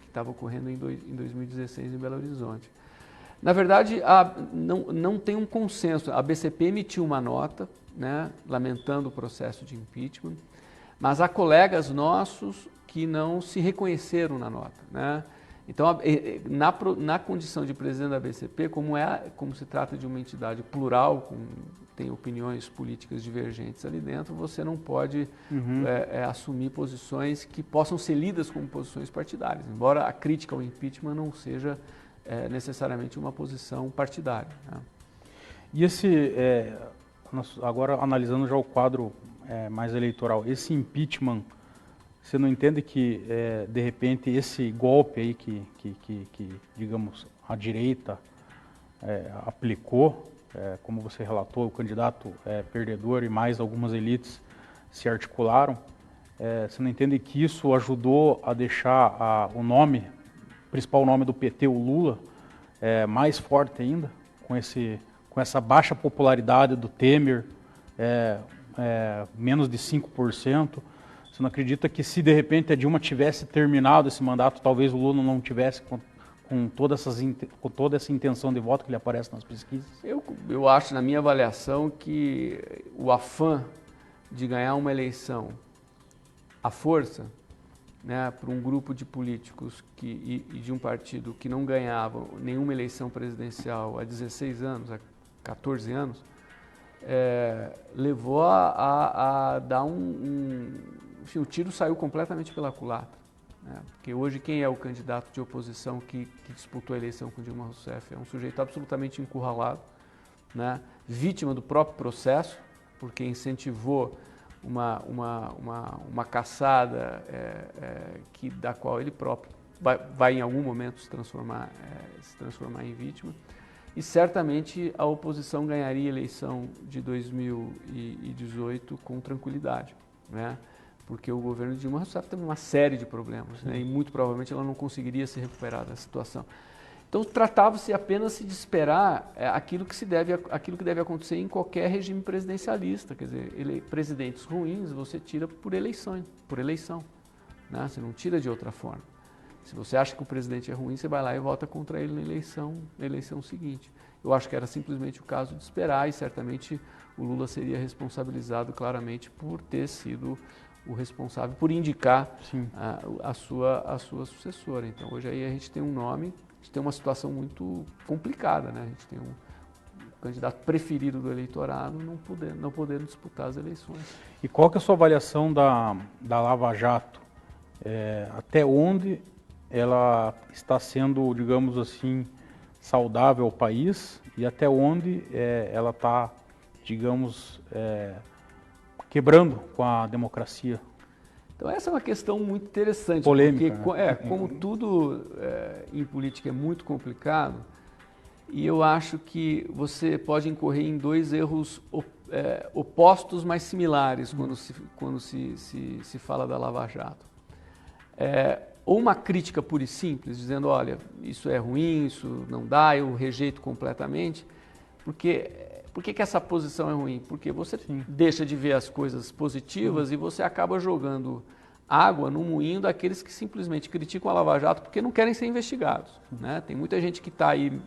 B: Que estava ocorrendo em 2016 em Belo Horizonte. Na verdade, não tem um consenso. A BCP emitiu uma nota, né, lamentando o processo de impeachment, mas há colegas nossos que não se reconheceram na nota, né? Então, na condição de presidente da BCP, como se trata de uma entidade plural, tem opiniões políticas divergentes ali dentro, você não pode assumir posições que possam ser lidas como posições partidárias, embora a crítica ao impeachment não seja necessariamente uma posição partidária, né?
A: E agora analisando já o quadro mais eleitoral, esse impeachment, você não entende que, de repente, esse golpe aí que digamos, a direita aplicou, como você relatou, o candidato perdedor e mais algumas elites se articularam, você não entende que isso ajudou a deixar o principal nome do PT, o Lula, mais forte ainda, com essa baixa popularidade do Temer, menos de 5%? Você não acredita que se de repente a Dilma tivesse terminado esse mandato, talvez o Lula não tivesse com toda essa intenção de voto que ele aparece nas pesquisas?
B: Eu acho, na minha avaliação, que o afã de ganhar uma eleição à força, né, para um grupo de políticos e de um partido que não ganhava nenhuma eleição presidencial há 16 anos, há 14 anos, levou a dar enfim, o tiro saiu completamente pela culatra, né? Porque hoje quem é o candidato de oposição que disputou a eleição com Dilma Rousseff? É um sujeito absolutamente encurralado, né? Vítima do próprio processo, porque incentivou uma caçada da qual ele próprio vai em algum momento se transformar em vítima. E certamente a oposição ganharia a eleição de 2018 com tranquilidade, né? Porque o governo de Dilma Rousseff teve uma série de problemas, né? E muito provavelmente ela não conseguiria se recuperar da situação. Então tratava-se apenas de esperar aquilo que deve acontecer em qualquer regime presidencialista, quer dizer, presidentes ruins você tira por eleição, né? Você não tira de outra forma. Se você acha que o presidente é ruim, você vai lá e vota contra ele na eleição seguinte. Eu acho que era simplesmente o caso de esperar, e certamente o Lula seria responsabilizado claramente por ter sido o responsável por indicar
A: Sim.
B: a sua sucessora. Então, hoje aí a gente tem um nome, a gente tem uma situação muito complicada, né? A gente tem um candidato preferido do eleitorado não podendo disputar as eleições.
A: E qual que é a sua avaliação da Lava Jato? Até onde ela está sendo, digamos assim, saudável ao país e até onde ela está, digamos, quebrando com a democracia?
B: Então essa é uma questão muito interessante,
A: polêmica,
B: porque
A: né?
B: Como tudo em política é muito complicado, e eu acho que você pode incorrer em dois erros opostos, mas similares quando se fala da Lava Jato. Ou uma crítica pura e simples, dizendo, olha, isso é ruim, isso não dá, eu rejeito completamente. Por que essa posição é ruim? Porque você deixa de ver as coisas positivas e você acaba jogando água no moinho daqueles que simplesmente criticam a Lava Jato porque não querem ser investigados, né? Tem muita gente que está aí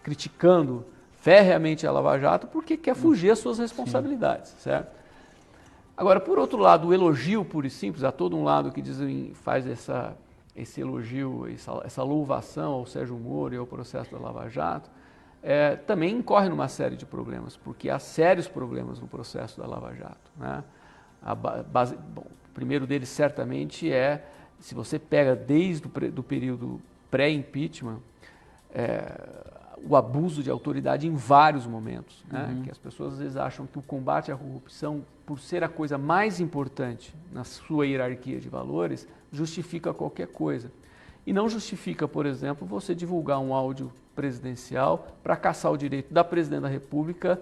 B: criticando ferreamente a Lava Jato porque quer fugir às suas responsabilidades, certo? Agora, por outro lado, o elogio puro e simples, há todo um lado que faz esse elogio, essa louvação ao Sérgio Moro e ao processo da Lava Jato, também incorre numa série de problemas, porque há sérios problemas no processo da Lava Jato, né? O primeiro deles certamente se você pega desde o período pré-impeachment, o abuso de autoridade em vários momentos, né? Que as pessoas às vezes acham que o combate à corrupção, por ser a coisa mais importante na sua hierarquia de valores, justifica qualquer coisa. E não justifica, por exemplo, você divulgar um áudio presidencial para caçar o direito da Presidente da República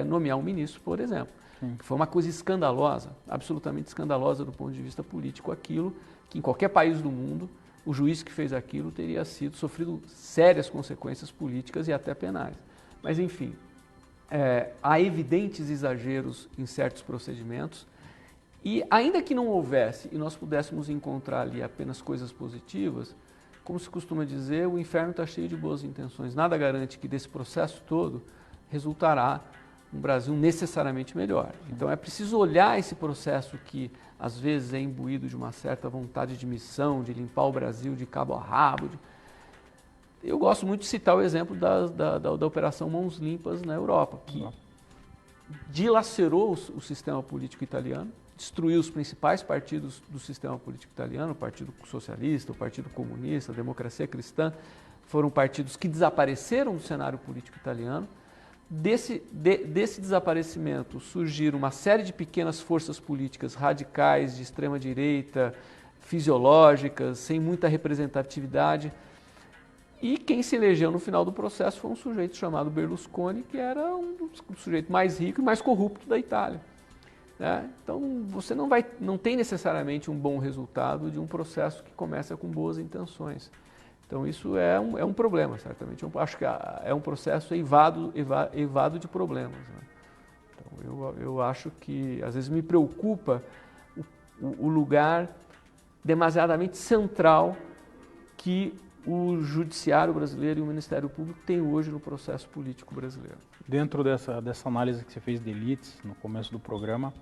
B: nomear um ministro, por exemplo. Que foi uma coisa escandalosa, absolutamente escandalosa do ponto de vista político, aquilo que em qualquer país do mundo o juiz que fez aquilo teria sofrido sérias consequências políticas e até penais. Mas, enfim, há evidentes exageros em certos procedimentos e, ainda que não houvesse e nós pudéssemos encontrar ali apenas coisas positivas, como se costuma dizer, o inferno está cheio de boas intenções. Nada garante que desse processo todo resultará um Brasil necessariamente melhor. Então é preciso olhar esse processo que às vezes é imbuído de uma certa vontade de missão, de limpar o Brasil de cabo a rabo. Eu gosto muito de citar o exemplo da Operação Mãos Limpas na Europa, que dilacerou o sistema político italiano, destruiu os principais partidos do sistema político italiano, o Partido Socialista, o Partido Comunista, a Democracia Cristã, foram partidos que desapareceram do cenário político italiano. Desse desaparecimento surgiram uma série de pequenas forças políticas radicais, de extrema direita, fisiológicas, sem muita representatividade. E quem se elegeu no final do processo foi um sujeito chamado Berlusconi, que era um sujeito mais rico e mais corrupto da Itália, né? Então você não tem necessariamente um bom resultado de um processo que começa com boas intenções. Então isso é um problema, certamente. Eu acho que é um processo evado de problemas, né? Então eu acho que às vezes me preocupa o lugar demasiadamente central que o judiciário brasileiro e o Ministério Público têm hoje no processo político brasileiro.
A: Dentro dessa análise que você fez de elites no começo do programa,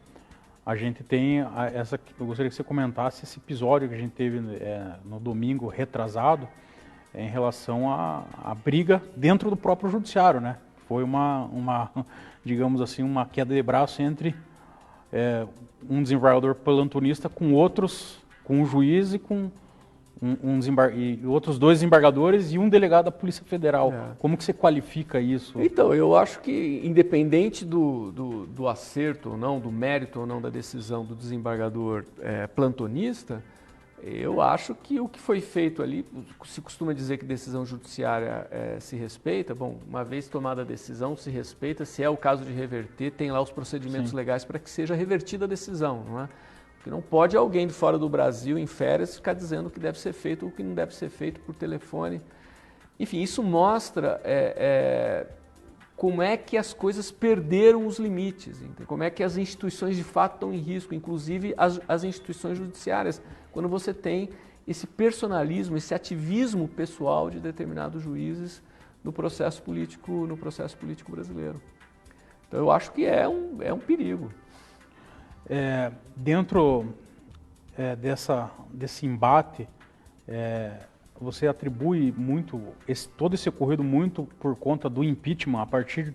A: a gente tem eu gostaria que você comentasse esse episódio que a gente teve no domingo retrasado, em relação à briga dentro do próprio judiciário, né? Foi digamos assim, uma queda de braço entre um desembargador plantonista com um juiz e com e outros dois desembargadores e um delegado da Polícia Federal. Como que você qualifica isso?
B: Então, eu acho que independente do acerto ou não, do mérito ou não da decisão do desembargador plantonista, eu acho que o que foi feito ali, se costuma dizer que decisão judiciária se respeita, bom, uma vez tomada a decisão, se respeita, se é o caso de reverter, tem lá os procedimentos legais para que seja revertida a decisão, não é? Porque não pode alguém de fora do Brasil, em férias, ficar dizendo o que deve ser feito ou o que não deve ser feito por telefone. Enfim, isso mostra como é que as coisas perderam os limites, entende? Como é que as instituições de fato estão em risco, inclusive as instituições judiciárias, quando você tem esse personalismo, esse ativismo pessoal de determinados juízes no processo político brasileiro. Então eu acho que é um perigo.
A: Dentro desse embate, você atribui muito, todo esse ocorrido muito por conta do impeachment, a partir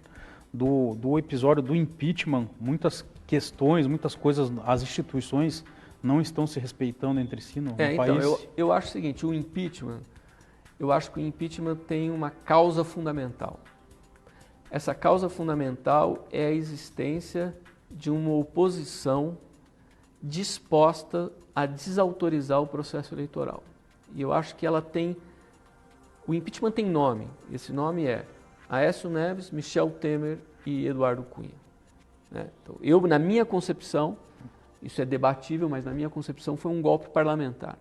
A: do episódio do impeachment, muitas questões, muitas coisas, as instituições não estão se respeitando entre si no país?
B: Então, eu acho o seguinte, eu acho que o impeachment tem uma causa fundamental. Essa causa fundamental é a existência de uma oposição disposta a desautorizar o processo eleitoral. E eu acho que o impeachment tem nome, esse nome é Aécio Neves, Michel Temer e Eduardo Cunha. Então, na minha concepção, isso é debatível, mas na minha concepção foi um golpe parlamentar.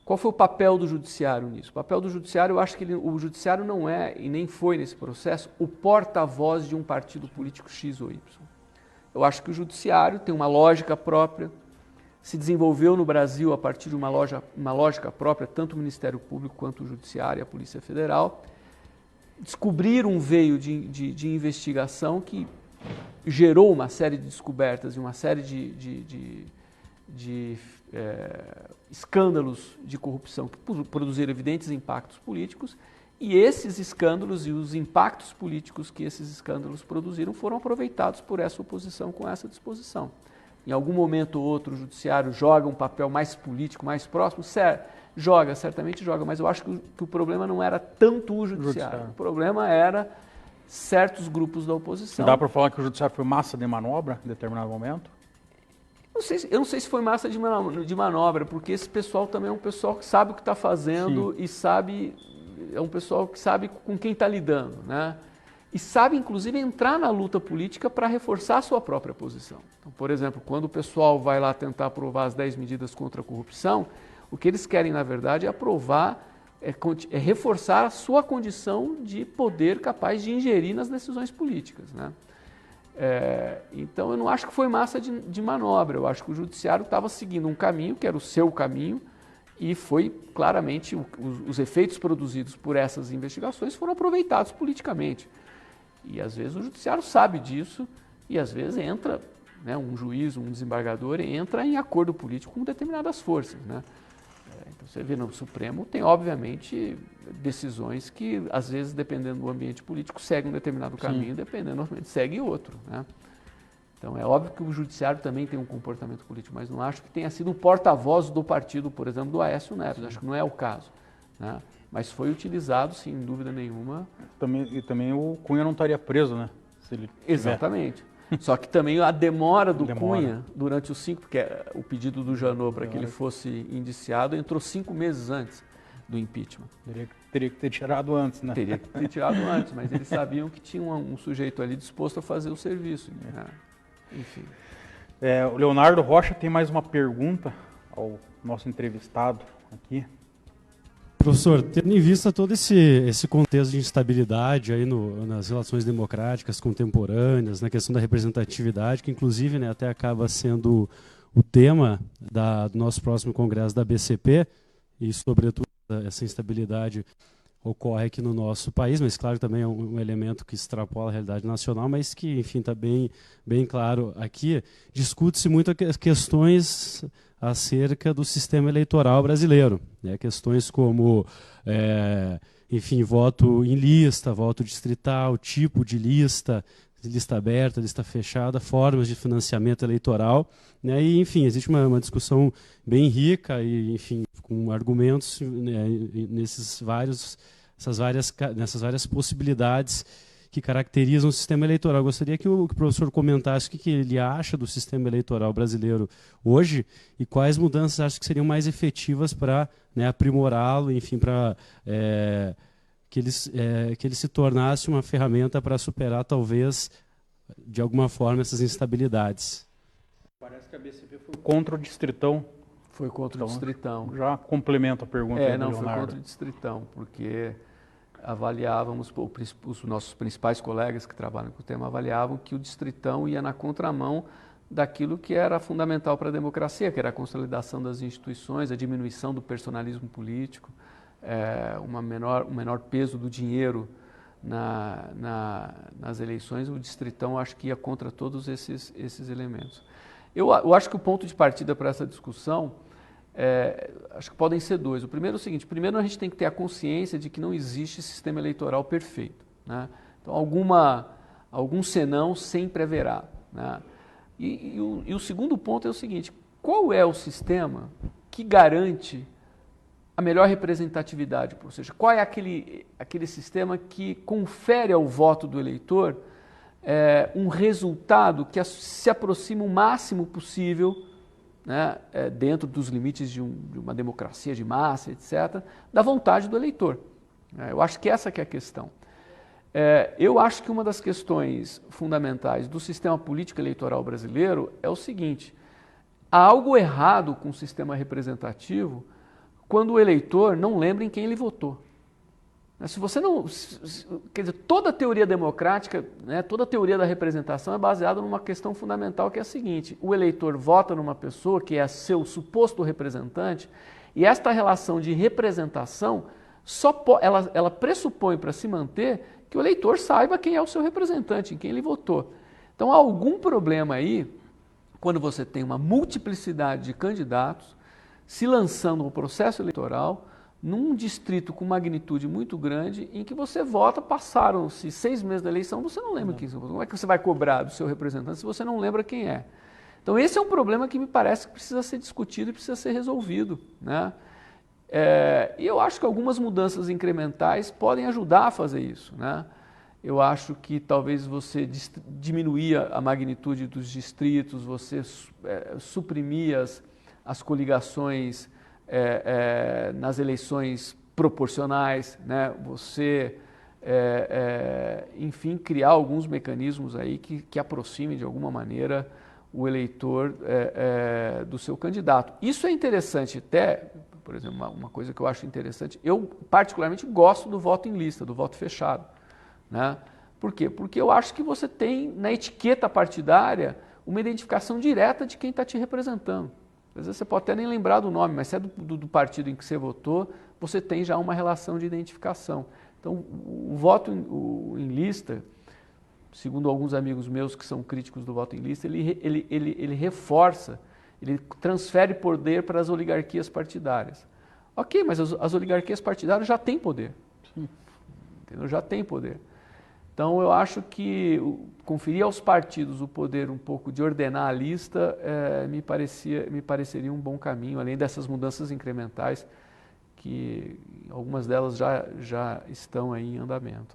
B: Qual foi o papel do judiciário nisso? O papel do judiciário, eu acho que o judiciário não é, e nem foi nesse processo, o porta-voz de um partido político X ou Y. Eu acho que o judiciário tem uma lógica própria, se desenvolveu no Brasil a partir de uma lógica própria, tanto o Ministério Público quanto o Judiciário e a Polícia Federal. Descobriram um veio de investigação que gerou uma série de descobertas e uma série de escândalos de corrupção que produziram evidentes impactos políticos, e esses escândalos e os impactos políticos que esses escândalos produziram foram aproveitados por essa oposição com essa disposição. Em algum momento ou outro o judiciário joga um papel mais político, mais próximo, certamente joga, mas eu acho que o problema não era tanto o judiciário. O problema era certos grupos da oposição.
A: Dá para falar que o judiciário foi massa de manobra em determinado momento?
B: Eu não sei se foi massa de manobra, porque esse pessoal também é um pessoal que sabe o que está fazendo. Sim. É um pessoal que sabe com quem está lidando, né? E sabe, inclusive, entrar na luta política para reforçar a sua própria posição. Então, por exemplo, quando o pessoal vai lá tentar aprovar as 10 medidas contra a corrupção, o que eles querem, na verdade, é aprovar, é reforçar a sua condição de poder capaz de ingerir nas decisões políticas, né? Então, eu não acho que foi massa de manobra. Eu acho que o judiciário estava seguindo um caminho que era o seu caminho, e foi claramente os efeitos produzidos por essas investigações foram aproveitados politicamente. E às vezes o judiciário sabe disso e às vezes entra, né, um juiz, um desembargador, entra em acordo político com determinadas forças, né? Então você vê no Supremo tem obviamente decisões que às vezes, dependendo do ambiente político, seguem um determinado caminho, dependendo do ambiente, segue outro, né? Então é óbvio que o judiciário também tem um comportamento político, mas não acho que tenha sido o porta-voz do partido, por exemplo, do Aécio Neves. Acho que não é o caso, né? Mas foi utilizado, sem dúvida nenhuma.
A: E também o Cunha não estaria preso, né? Se ele
B: Exatamente. Só que também a demora do Cunha durante os 5, porque o pedido do Janot para que ele fosse indiciado entrou 5 meses antes do impeachment.
A: Teria que ter tirado antes, né?
B: Teria que ter tirado antes, mas eles sabiam que tinha um sujeito ali disposto a fazer o serviço, né? Enfim.
A: O Leonardo Rocha tem mais uma pergunta ao nosso entrevistado aqui.
C: Professor, tendo em vista todo esse contexto de instabilidade aí nas relações democráticas contemporâneas, na questão da representatividade, que inclusive, né, até acaba sendo o tema do nosso próximo congresso da BCP, e sobretudo essa instabilidade ocorre aqui no nosso país, mas claro também é um elemento que extrapola a realidade nacional, mas que, enfim, está bem claro aqui. Discute-se muito as questões acerca do sistema eleitoral brasileiro, né? Questões como, enfim, voto em lista, voto distrital, tipo de lista aberta, lista fechada, formas de financiamento eleitoral, né? E, enfim, existe uma discussão bem rica e, enfim, com argumentos, né, nessas várias possibilidades que caracterizam o sistema eleitoral. Eu gostaria que o professor comentasse o que ele acha do sistema eleitoral brasileiro hoje e quais mudanças acha que seriam mais efetivas para, né, aprimorá-lo, enfim, para que ele se tornasse uma ferramenta para superar, talvez, de alguma forma, essas instabilidades.
A: Parece que a BCP foi contra o Distritão.
B: Foi contra o Distritão.
A: Já complemento a pergunta do Leonardo.
B: Foi contra o Distritão, porque avaliávamos, os nossos principais colegas que trabalham com o tema avaliavam que o Distritão ia na contramão daquilo que era fundamental para a democracia, que era a consolidação das instituições, a diminuição do personalismo político, um menor peso do dinheiro nas eleições. O Distritão acho que ia contra todos esses elementos. Eu acho que o ponto de partida para essa discussão, acho que podem ser dois. O primeiro é o seguinte, primeiro a gente tem que ter a consciência de que não existe sistema eleitoral perfeito, né? Então algum senão sempre haverá, né? E o segundo ponto é o seguinte, qual é o sistema que garante a melhor representatividade? Ou seja, qual é aquele sistema que confere ao voto do eleitor um resultado que se aproxima o máximo possível, né, dentro dos limites de uma democracia de massa, etc., da vontade do eleitor. Eu acho que essa que é a questão. Eu acho que uma das questões fundamentais do sistema político eleitoral brasileiro é o seguinte, há algo errado com o sistema representativo quando o eleitor não lembra em quem ele votou. Se você não... Quer dizer, toda a teoria democrática, né, toda a teoria da representação é baseada numa questão fundamental que é a seguinte, o eleitor vota numa pessoa que é seu suposto representante e esta relação de representação, ela pressupõe para se manter que o eleitor saiba quem é o seu representante, em quem ele votou. Então há algum problema aí, quando você tem uma multiplicidade de candidatos se lançando no processo eleitoral, num distrito com magnitude muito grande, em que você vota, passaram-se 6 meses da eleição, você não lembra quem você votou. Como é que você vai cobrar do seu representante se você não lembra quem é? Então esse é um problema que me parece que precisa ser discutido e precisa ser resolvido, né? E eu acho que algumas mudanças incrementais podem ajudar a fazer isso, né? Eu acho que talvez você diminuir a magnitude dos distritos, você suprimir as coligações nas eleições proporcionais, né? Você, enfim, criar alguns mecanismos aí que aproximem de alguma maneira o eleitor do seu candidato. Isso é interessante até, por exemplo, uma coisa que eu acho interessante, eu particularmente gosto do voto em lista, do voto fechado, né? Por quê? Porque eu acho que você tem na etiqueta partidária uma identificação direta de quem está te representando. Às vezes você pode até nem lembrar do nome, mas se é do partido em que você votou, você tem já uma relação de identificação. Então, o voto em lista, segundo alguns amigos meus que são críticos do voto em lista, ele reforça, ele transfere poder para as oligarquias partidárias. Ok, mas as oligarquias partidárias já têm poder. Entendeu? Já têm poder. Então, eu acho que conferir aos partidos o poder um pouco de ordenar a lista me pareceria um bom caminho, além dessas mudanças incrementais, que algumas delas já estão aí em andamento.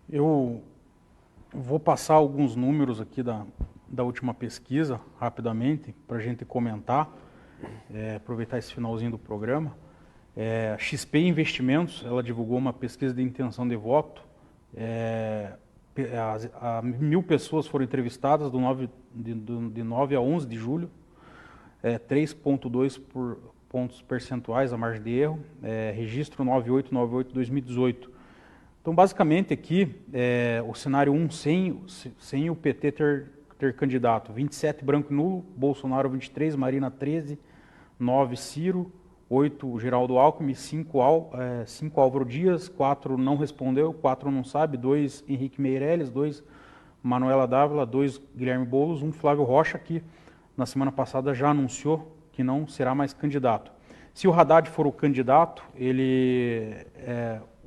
A: Eu vou passar alguns números aqui da última pesquisa, rapidamente, para a gente comentar, aproveitar esse finalzinho do programa. A XP Investimentos, ela divulgou uma pesquisa de intenção de voto. 1.000 pessoas foram entrevistadas de 9 a 11 de julho, 3,2 pontos percentuais a margem de erro, registro 9898-2018. Então, basicamente aqui, o cenário 1 sem o PT ter candidato, 27 branco e nulo, Bolsonaro 23, Marina 13, 9 Ciro, 8 Geraldo Alckmin, 5 Álvaro Dias, 4 não respondeu, 4 não sabe, 2 Henrique Meirelles, 2 Manuela Dávila, 2 Guilherme Boulos, 1 Flávio Rocha, que na semana passada já anunciou que não será mais candidato. Se o Haddad for o candidato,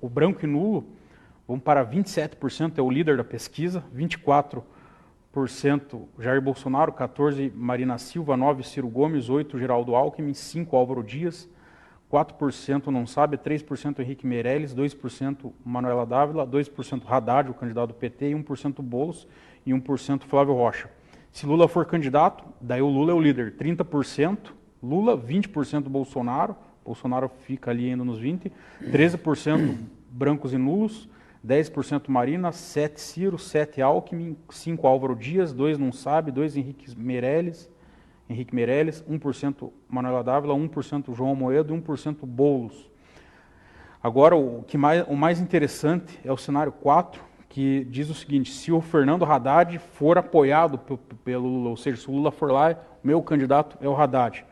A: o branco e nulo vão para 27%, é o líder da pesquisa, 24% Jair Bolsonaro, 14% Marina Silva, 9% Ciro Gomes, 8% Geraldo Alckmin, 5% Álvaro Dias, 4% não sabe, 3% Henrique Meirelles, 2% Manuela Dávila, 2% Haddad, o candidato do PT, e 1% Boulos e 1% Flávio Rocha. Se Lula for candidato, daí o Lula é o líder, 30% Lula, 20% Bolsonaro, Bolsonaro fica ali ainda nos 20%, 13% brancos e nulos, 10% Marina, 7% Ciro, 7% Alckmin, 5% Álvaro Dias, 2% não sabe, 2% Henrique Meirelles, 1% Manuela Dávila, 1% João Amoedo e 1% Boulos. Agora, o mais interessante é o cenário 4, que diz o seguinte, se o Fernando Haddad for apoiado pelo Lula, ou seja, se o Lula for lá, o meu candidato é o Haddad.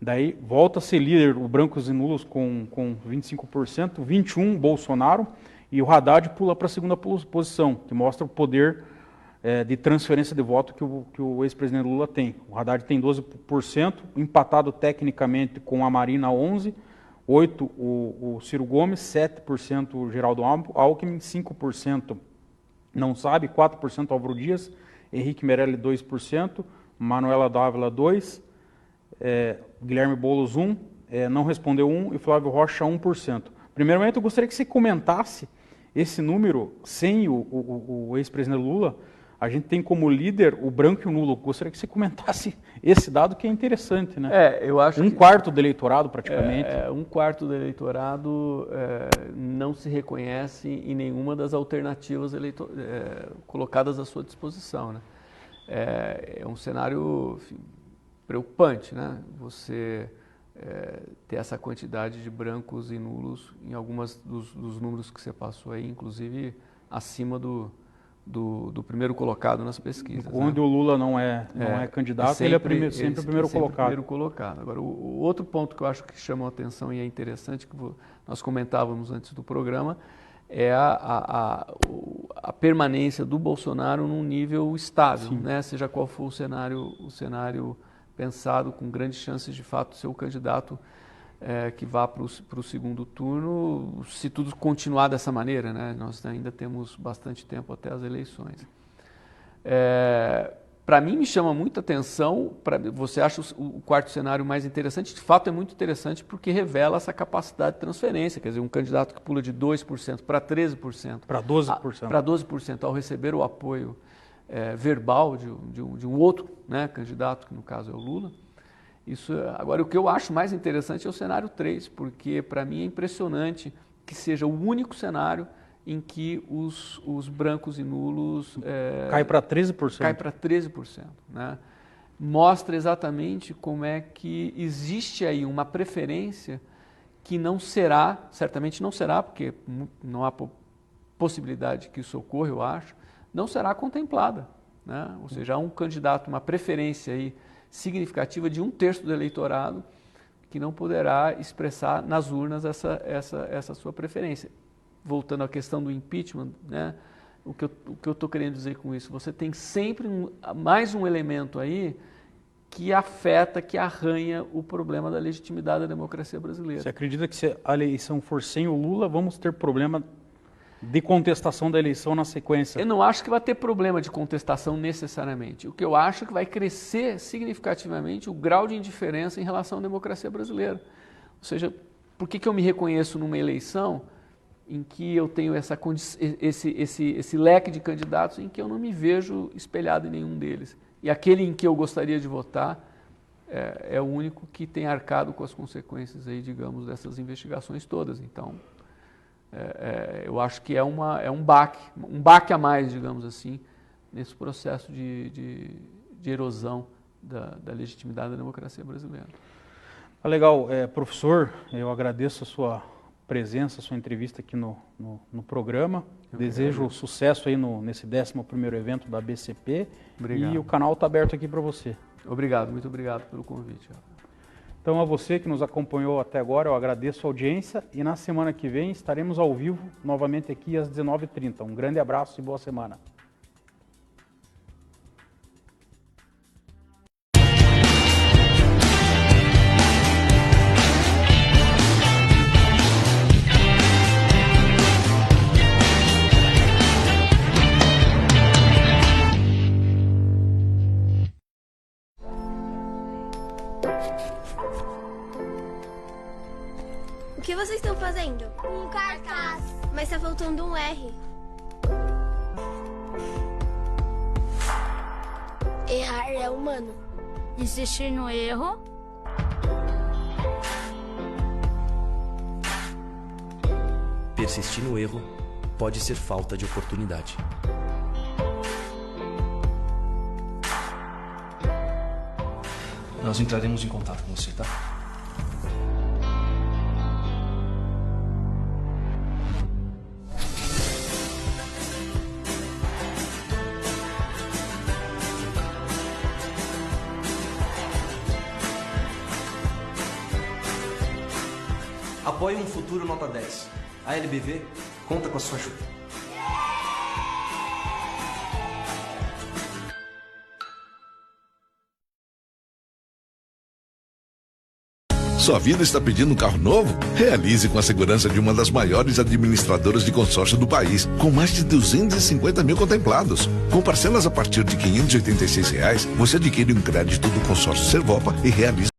A: Daí volta a ser líder o brancos e nulos com 25%, 21% Bolsonaro, e o Haddad pula para a segunda posição, que mostra o poder de transferência de voto que o ex-presidente Lula tem. O Haddad tem 12%, empatado tecnicamente com a Marina 11%, 8% o Ciro Gomes, 7% o Geraldo Alckmin, 5% não sabe, 4% Álvaro Dias, Henrique Meirelles 2%, Manuela Dávila 2%, Guilherme Boulos 1%, não respondeu 1% e Flávio Rocha 1%. Primeiramente, eu gostaria que você comentasse esse número sem o ex-presidente Lula. A gente tem como líder o branco e o nulo. Gostaria que você comentasse esse dado que é interessante, né?
B: Eu acho
A: quarto do eleitorado, praticamente.
B: Um quarto do eleitorado não se reconhece em nenhuma das alternativas colocadas à sua disposição, né? É um cenário, enfim, preocupante, né? Você ter essa quantidade de brancos e nulos em algumas dos números que você passou aí, inclusive acima do primeiro colocado nas pesquisas.
A: Onde, né? O Lula não é candidato, ele é sempre o primeiro colocado.
B: Primeiro colocado. Agora, o outro ponto que eu acho que chamou a atenção e é interessante, que nós comentávamos antes do programa, é a permanência do Bolsonaro num nível estável, né? Seja qual for o cenário pensado, com grandes chances de fato ser o candidato que vá para o segundo turno, se tudo continuar dessa maneira, né? Nós ainda temos bastante tempo até as eleições. Para mim, me chama muita atenção, você acha o quarto cenário mais interessante? De fato, é muito interessante porque revela essa capacidade de transferência, quer dizer, um candidato que pula de 2% para 13%.
A: Para 12%.
B: Para 12%, ao receber o apoio verbal de um outro, né, candidato, que no caso é o Lula. Agora, o que eu acho mais interessante é o cenário 3, porque para mim é impressionante que seja o único cenário em que os brancos e nulos...
A: Cai para 13%.
B: Cai para 13%. Né? Mostra exatamente como é que existe aí uma preferência que não será, certamente não será, porque não há possibilidade que isso ocorra, eu acho, não será contemplada, né? Ou seja, há um candidato, uma preferência aí significativa de 1/3 do eleitorado que não poderá expressar nas urnas essa sua preferência. Voltando à questão do impeachment, né? O que eu estou querendo dizer com isso? Você tem sempre mais um elemento aí que afeta, que arranha o problema da legitimidade da democracia brasileira.
A: Você acredita que se a eleição for sem o Lula, vamos ter problema de contestação da eleição na sequência?
B: Eu não acho que vai ter problema de contestação necessariamente. O que eu acho é que vai crescer significativamente o grau de indiferença em relação à democracia brasileira. Ou seja, por que eu me reconheço numa eleição em que eu tenho esse leque de candidatos em que eu não me vejo espelhado em nenhum deles? E aquele em que eu gostaria de votar é o único que tem arcado com as consequências aí, digamos, dessas investigações todas. Então, eu acho que é um baque a mais, digamos assim, nesse processo de erosão da legitimidade da democracia brasileira.
A: Legal. Professor, eu agradeço a sua presença, a sua entrevista aqui no programa. Desejo sucesso aí nesse 11º evento da BCP.
B: Obrigado.
A: E o canal está aberto aqui para você.
B: Obrigado, muito obrigado pelo convite.
A: Então, a você que nos acompanhou até agora, eu agradeço a audiência e na semana que vem estaremos ao vivo novamente aqui às 19h30. Um grande abraço e boa semana.
E: O que vocês estão fazendo?
F: Um cartaz.
E: Mas tá faltando um R.
F: Errar é humano.
G: Insistir no erro.
H: Persistir no erro pode ser falta de oportunidade. Nós entraremos em contato com você, tá? Apoie um futuro nota 10. A LBV conta com a sua ajuda.
I: Sua vida está pedindo um carro novo? Realize com a segurança de uma das maiores administradoras de consórcio do país, com mais de 250 mil contemplados. Com parcelas a partir de R$ 586, você adquire um crédito do consórcio Servopa e realiza